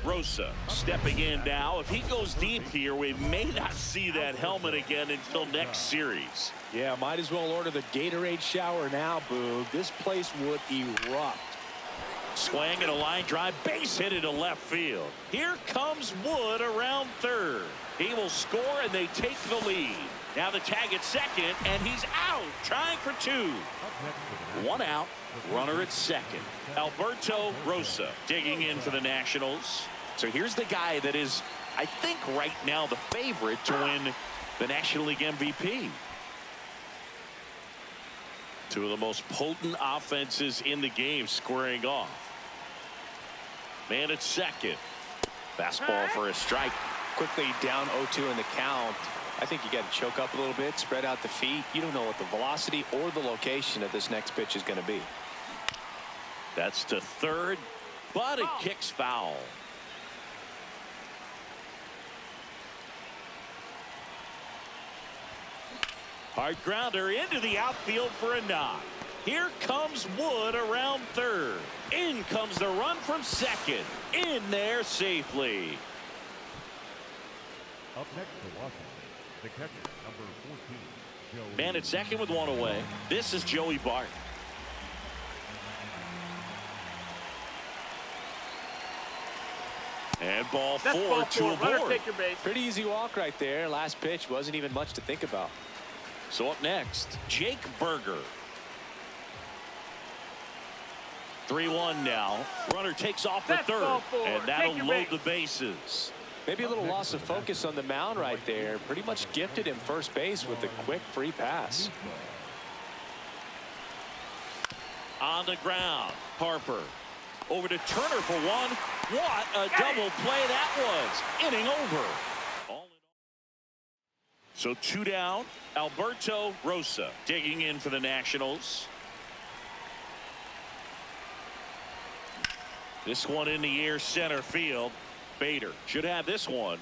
Rosa stepping in now. If he goes deep here, we may not see that helmet again until next series. Yeah, might as well order the Gatorade shower now, Boog. This place would erupt. Swing and a line drive, base hit into left field. Here comes Wood around third. He will score and they take the lead. Now the tag at second and he's out trying for 2. 1 out, runner at second. Alberto Rosa digging in for the Nationals. So here's the guy that is, I think right now, the favorite to win the National League MVP. 2 of the most potent offenses in the game squaring off. Man at second. Fastball for a strike. Quickly down 0-2 in the count. I think you got to choke up a little bit, spread out the feet. You don't know what the velocity or the location of this next pitch is going to be. That's to third, but it kicks foul. Hard grounder into the outfield for a knock. Here comes Wood around third. In comes the run from second. In there safely. Up next to Washington, the catcher, number 14, Joey. Man at second with 1 away. This is Joey Bart. And ball That's four ball to four. a Runner, board. take your base. Pretty easy walk right there. Last pitch wasn't even much to think about. So up next, Jake Berger. 3-1 now. Runner takes off the That's third, ball four. and that'll Take your load base. the bases. Maybe a little loss of focus on the mound right there. Pretty much gifted him first base with a quick free pass. On the ground, Harper. Over to Turner for one. What a double play that was. Inning over. All in all. So 2 down. Alberto Rosa digging in for the Nationals. This one in the air, center field. Bader should have this one.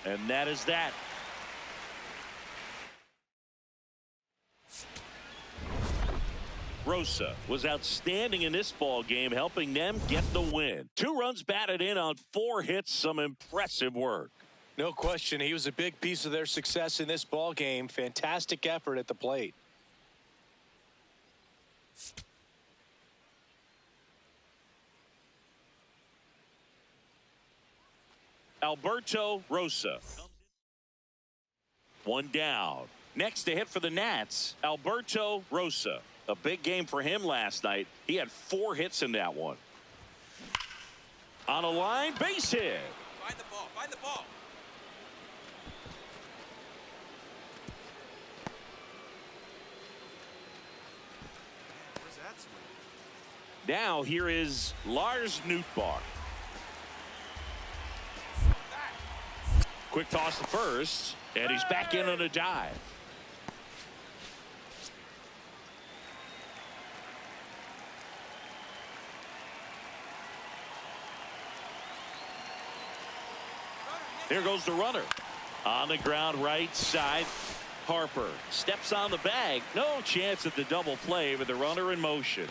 And that is that. Rosa was outstanding in this ball game, helping them get the win. 2 runs batted in on 4 hits. Some impressive work. No question, he was a big piece of their success in this ball game. Fantastic effort at the plate. Alberto Rosa. 1 down. Next to hit for the Nats, Alberto Rosa. A big game for him last night. He had 4 hits in that one. On a line, base hit. Find the ball. Find the ball. Where's that swing? Now here is Lars Nootbaar. Quick toss to first, and he's back in on a dive. Here goes the runner. On the ground, right side. Harper steps on the bag. No chance at the double play with the runner in motion.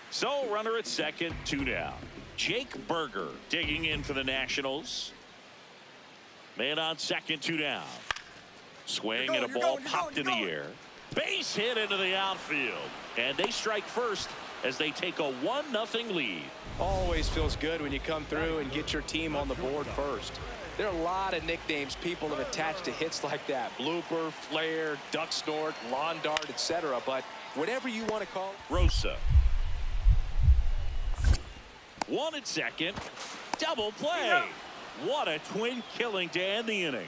So runner at second, 2 down. Jake Berger digging in for the Nationals. Man on second, 2 down. Swing and a ball popped in the air. Base hit into the outfield. And they strike first as they take a 1-0 lead. Always feels good when you come through and get your team on the board first. There are a lot of nicknames people have attached to hits like that. Blooper, flare, duck snort, lawn dart, etc. But whatever you want to call it. Rosa. 1 at second. Double play. What a twin killing to end the inning.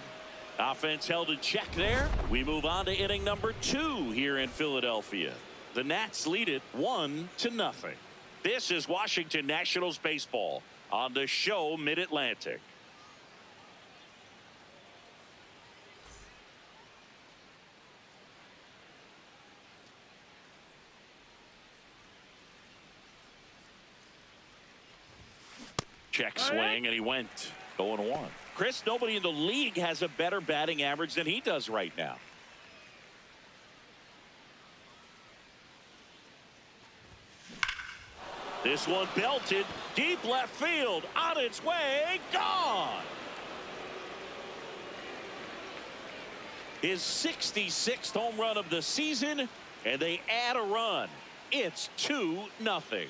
Offense held in check there. We move on to inning number 2 here in Philadelphia. The Nats lead it 1-0. This is Washington Nationals baseball on the show Mid-Atlantic. Check swing, and he went 0-1. Chris, nobody in the league has a better batting average than he does right now. This one belted deep left field, on its way, gone. His 66th home run of the season, and they add a run. It's 2-0.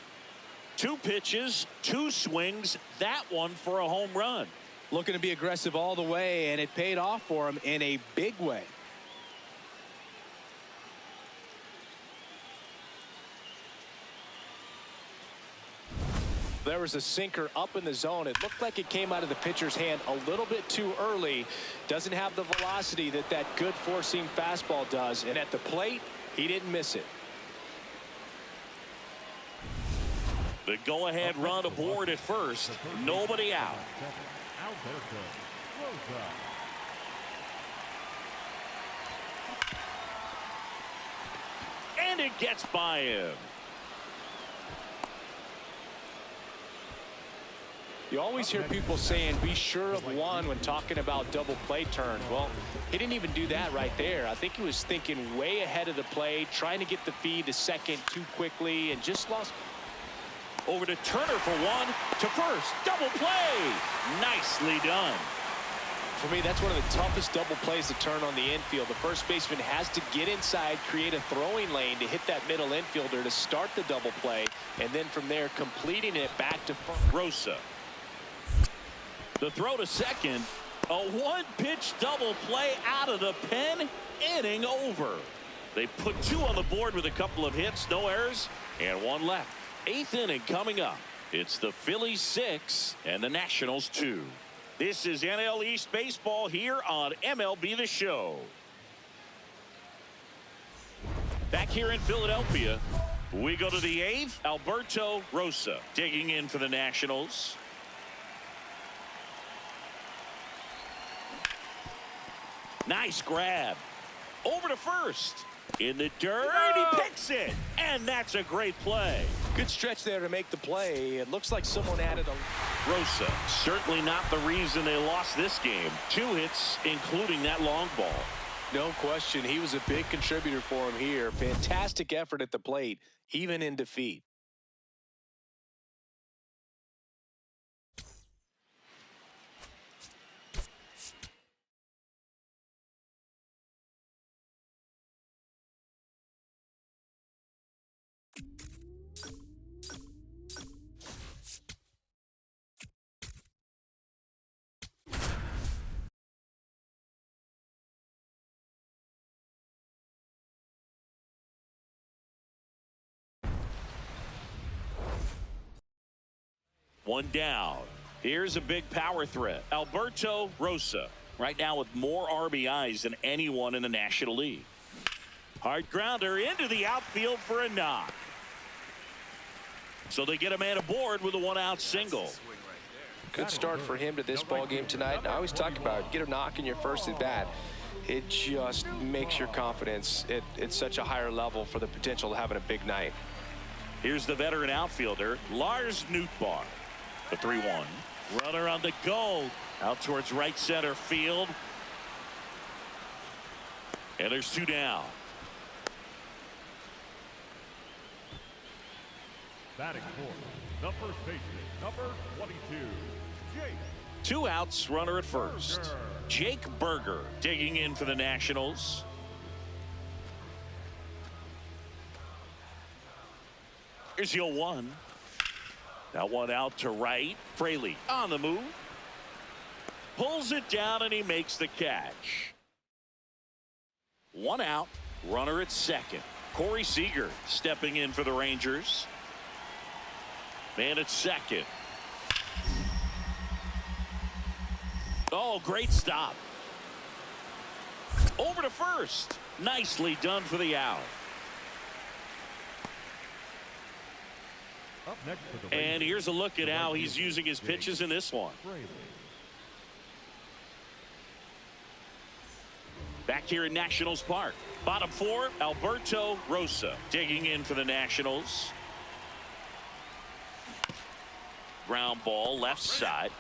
2 pitches, 2 swings, that one for a home run. Looking to be aggressive all the way, and it paid off for him in a big way. There was a sinker up in the zone. It looked like it came out of the pitcher's hand a little bit too early. Doesn't have the velocity that good four-seam fastball does. And at the plate, he didn't miss it. The go-ahead run aboard at first. Nobody out. Alberto Rosa. And it gets by him. You always hear people saying be sure of one when talking about double play turn. Well, he didn't even do that right there. I think he was thinking way ahead of the play, trying to get the feed to second too quickly, and just lost. Over to Turner for one, to first. Double play. Nicely done. For me, that's one of the toughest double plays to turn on the infield. The first baseman has to get inside, create a throwing lane to hit that middle infielder to start the double play, and then from there completing it back to first. Rosa. The throw to second. A one-pitch double play out of the pen. Inning over. They put 2 on the board with a couple of hits, no errors, and 1 left. 8th inning coming up. It's the Phillies 6 and the Nationals 2. This is NL East Baseball here on MLB The Show. Back here in Philadelphia, we go to the 8th. Alberto Rosa digging in for the Nationals. Nice grab. Over to first. In the dirt, he picks it. And that's a great play. Good stretch there to make the play. It looks like someone added a... Rosa, certainly not the reason they lost this game. 2 hits, including that long ball. No question. He was a big contributor for him here. Fantastic effort at the plate, even in defeat. One down. Here's a big power threat. Alberto Rosa, right now with more RBIs than anyone in the National League. Hard grounder into the outfield for a knock. So they get a man aboard with a 1-out single. Good start for him to this ball game tonight. And I always talk about get a knock in your first at bat. It just makes your confidence at such a higher level for the potential of having a big night. Here's the veteran outfielder, Lars Nootbaar. The 3-1. Runner on the go. Out towards right center field. And there's 2 down. Batting for the first baseman, number 22, Jake. 2 outs, runner at first. Jake Berger digging in for the Nationals. Here's the 0-1. That one out to right. Fraley on the move. Pulls it down and he makes the catch. 1 out. Runner at second. Corey Seager stepping in for the Rangers. Man at second. Oh, great stop. Over to first. Nicely done for the out. Up next for the And here's a look at how he's using his pitches in this one. Back here in Nationals Park. Bottom 4, Alberto Rosa digging in for the Nationals. Ground ball left side.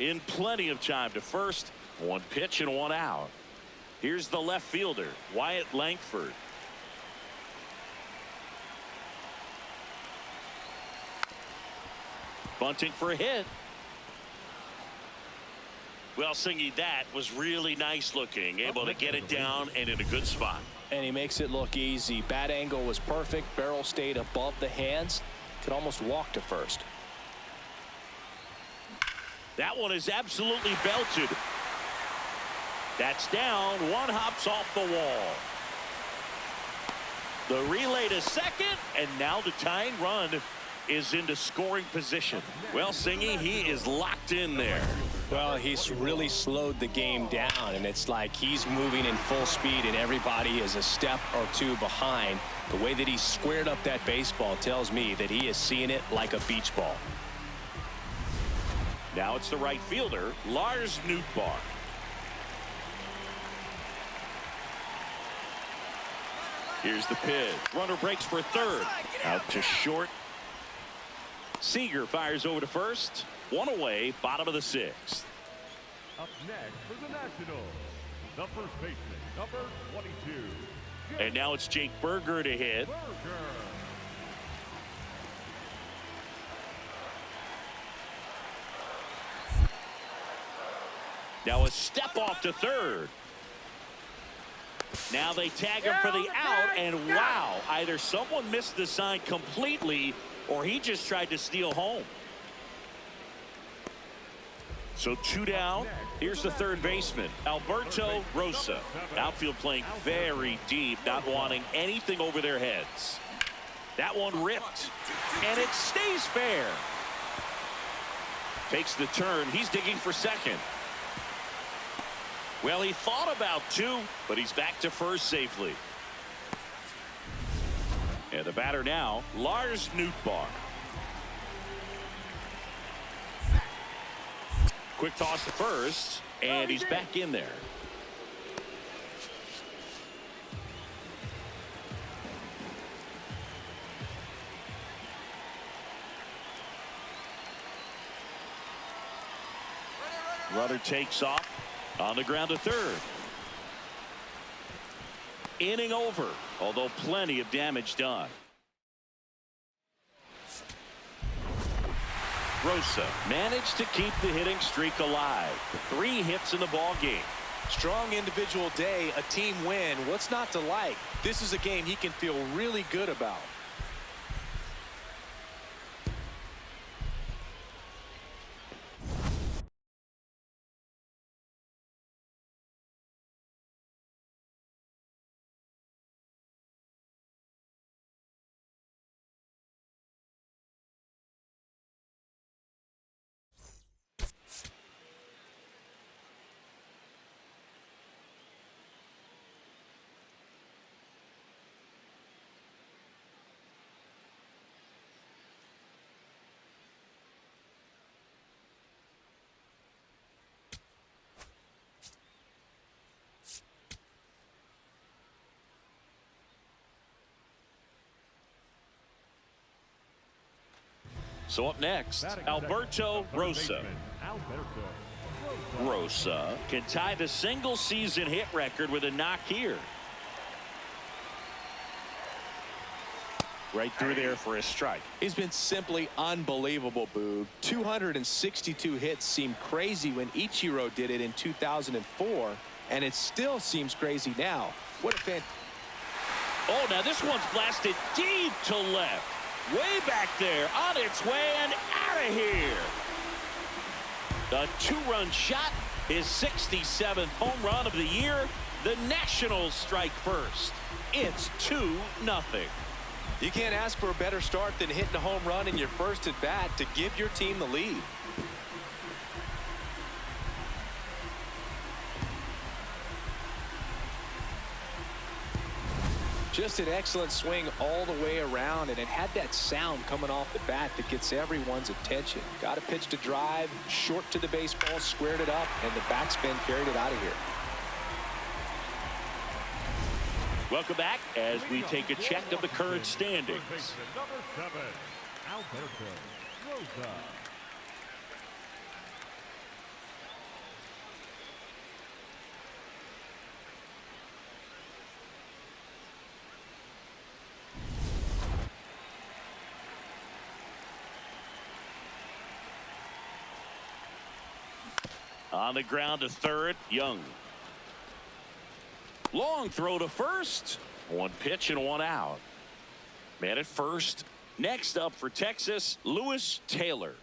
In plenty of time to first. 1 pitch and 1 out. Here's the left fielder, Wyatt Langford. Bunting for a hit. Well, Singy, that was really nice looking. Able to get it down and in a good spot. And he makes it look easy. Bat angle was perfect. Barrel stayed above the hands. Could almost walk to first. That one is absolutely belted. That's down. 1 hops off the wall. The relay to second, and now the tying run is into scoring position. Well, Singy, he is locked in there. Well, he's really slowed the game down, and it's like he's moving in full speed, and everybody is a step or 2 behind. The way that he squared up that baseball tells me that he is seeing it like a beach ball. Now it's the right fielder, Lars Nootbaar. Here's the pitch. Runner breaks for third. Out to short. Seager fires over to first. 1 away, bottom of the 6th. Up next for the Nationals, the first baseman, number 22. And now it's Jake Berger to hit. Berger. Now a step off to third. Now they tag him for the out, and wow, either someone missed the sign completely or he just tried to steal home. So 2 down. Here's the third baseman, Alberto Rosa. Outfield playing very deep, not wanting anything over their heads. That one ripped, and it stays fair. Takes the turn. He's digging for second. Well, he thought about 2, but he's back to first safely. And the batter now, Lars Nootbaar. Quick toss to first, and he's back in there. Runner takes off on the ground to third. Inning over, although plenty of damage done. Rosa managed to keep the hitting streak alive. 3 hits in the ball game. Strong individual day, a team win. What's not to like? This is a game he can feel really good about. So up next, Alberto Rosa. Rosa can tie the single season hit record with a knock here. Right through there for a strike. He's been simply unbelievable, Boog. 262 hits seemed crazy when Ichiro did it in 2004, and it still seems crazy now. What a fan. Oh, now this one's blasted deep to left. Way back there, on its way and out of here. A 2-run shot, his 67th home run of the year. The Nationals strike first. It's 2-0. You can't ask for a better start than hitting a home run in your first at bat to give your team the lead. Just an excellent swing all the way around, and it had that sound coming off the bat that gets everyone's attention. Got a pitch to drive, short to the baseball, squared it up, and the backspin carried it out of here. Welcome back as we take a check of the current standings. Number 7, Alberto Rosa. On the ground to third, Young. Long throw to first. 1 pitch and 1 out. Man at first. Next up for Texas, Lewis Taylor.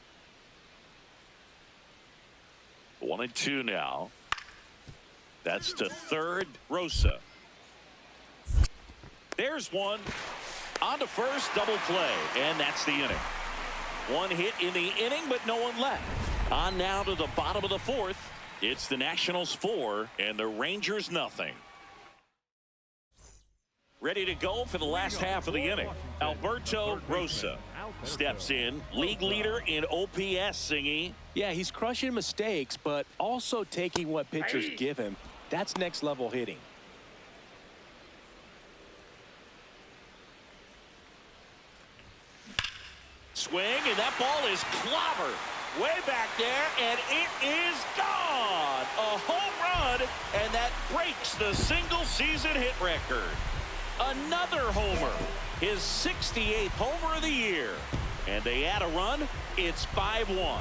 1-2 now. That's to third, Rosa. There's one. On to first, double play, and that's the inning. 1 hit in the inning, but no one left. On now to the bottom of the 4th. It's the Nationals 4 and the Rangers nothing. Ready to go for the last half of the inning. Alberto Rosa steps in, league leader in OPS, Singy. Yeah, he's crushing mistakes, but also taking what pitchers give him. That's next level hitting. Swing, and that ball is clobbered way back there, and it is gone. A home run, and that breaks the single season hit record. Another homer, his 68th homer of the year, and they add a run. It's 5-1.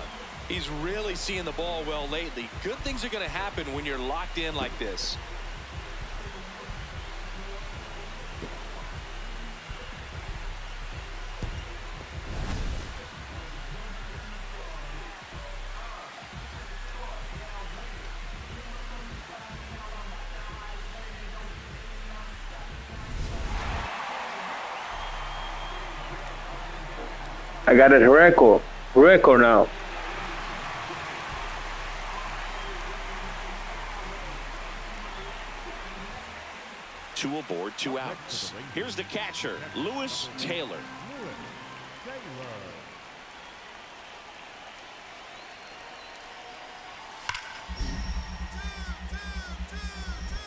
He's really seeing the ball well lately. Good things are going to happen when you're locked in like this. I got a record now. Two aboard, 2 outs. Here's the catcher, Lewis Taylor.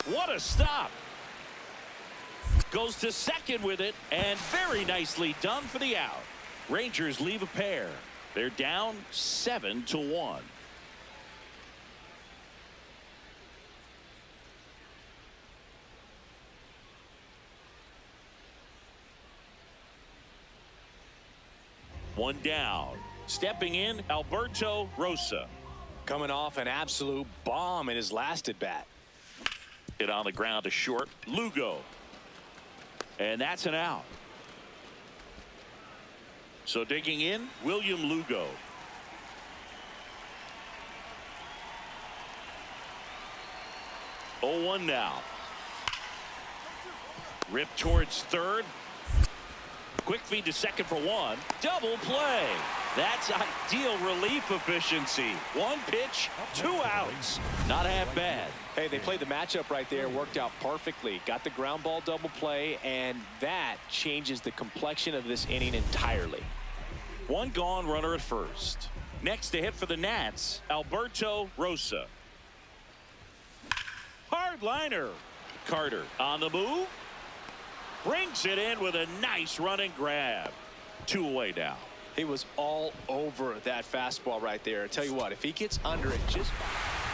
What a stop. Goes to second with it, and very nicely done for the out. Rangers leave a pair. They're down 7-1. One down. Stepping in, Alberto Rosa. Coming off an absolute bomb in his last at bat. Hit on the ground to short. Lugo. And that's an out. So digging in, William Lugo. Oh, 1 now. Rip towards third. Quick feed to second for 1. Double play. That's ideal relief efficiency. 1 pitch, 2 outs. Not half bad. Hey, they played the matchup right there. Worked out perfectly. Got the ground ball double play, and that changes the complexion of this inning entirely. 1 gone, runner at first. Next to hit for the Nats, Alberto Rosa. Hard liner. Carter on the move. Brings it in with a nice running grab. 2 away now. He was all over that fastball right there. I tell you what, if he gets under it just...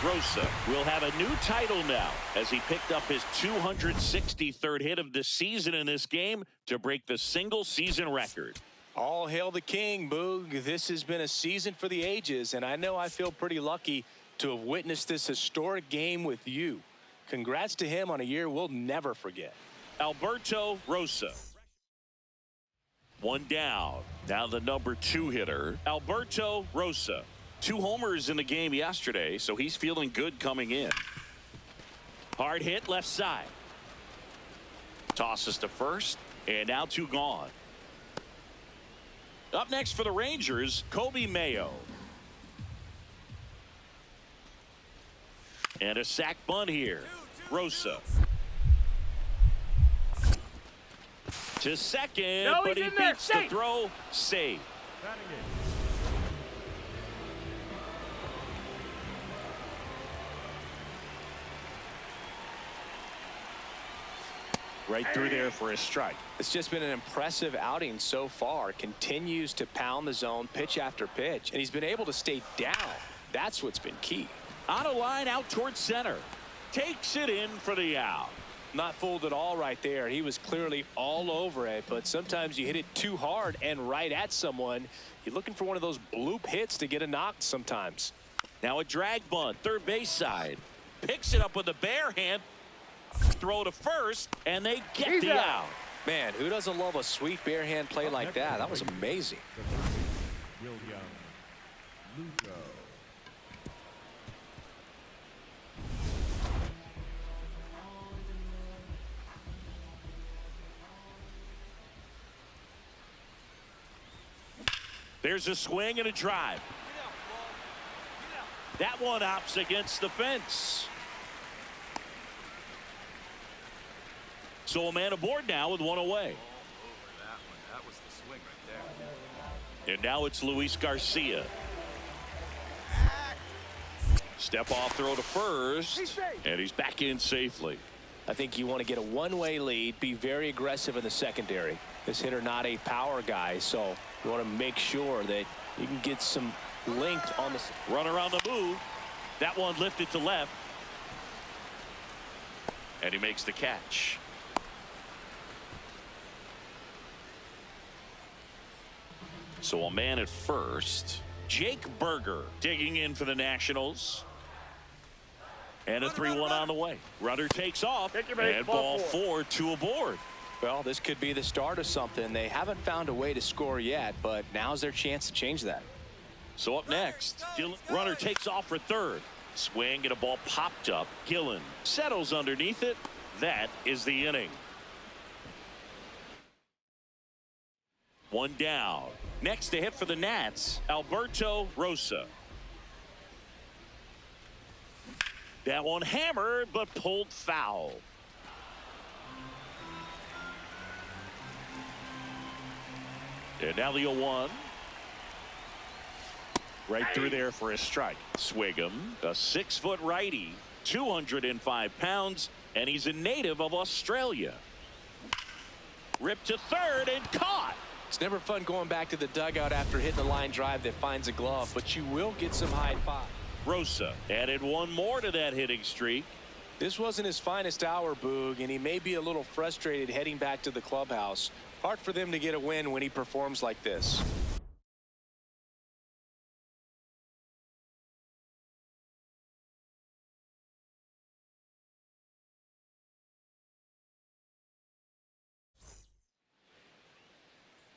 Rosa will have a new title now as he picked up his 263rd hit of the season in this game to break the single season record. All hail the king, Boog. This has been a season for the ages, and I know I feel pretty lucky to have witnessed this historic game with you. Congrats to him on a year we'll never forget. Alberto Rosa. 1 down. Now the number 2 hitter, Alberto Rosa. 2 homers in the game yesterday, so he's feeling good coming in. Hard hit left side. Tosses to first, and now 2 gone. Up next for the Rangers, Kobe Mayo. And a sac bunt here. Rosa. To second, but he beats the throw. Save. Right through there for a strike. It's just been an impressive outing so far. Continues to pound the zone pitch after pitch, and he's been able to stay down. That's what's been key. On a line out towards center. Takes it in for the out. Not fooled at all right there. He was clearly all over it, but sometimes you hit it too hard and right at someone. You're looking for one of those bloop hits to get a knock sometimes. Now a drag bunt, third base side. Picks it up with a bare hand. Throw to first, and they get the out. Man, who doesn't love a sweet bare hand play like that? That was amazing. William Lugo. There's a swing and a drive. That one opts against the fence. So a man aboard now with 1 away. That was the swing right there. And now it's Luis Garcia. Step off throw to first. And he's back in safely. I think you want to get a one-way lead, be very aggressive in the secondary. This hitter not a power guy, so you want to make sure that you can get some length on the runner on the move. That one lifted to left. And he makes the catch. So a man at first. Jake Berger digging in for the Nationals. And a 3-1 on the way. Runner takes off. And ball 4, 2 aboard. Well, this could be the start of something. They haven't found a way to score yet, but now's their chance to change that. So up next, runner takes off for third. Swing and a ball popped up. Gillen settles underneath it. That is the inning. One down. Next to hit for the Nats, Alberto Rosa. That one hammered, but pulled foul. And now the 0-1. Right through there for a strike. Swigum, a 6-foot righty, 205 pounds, and he's a native of Australia. Ripped to third and caught. It's never fun going back to the dugout after hitting a line drive that finds a glove, but you will get some high five. Rosa added one more to that hitting streak. This wasn't his finest hour, Boog, and he may be a little frustrated heading back to the clubhouse. Hard for them to get a win when he performs like this.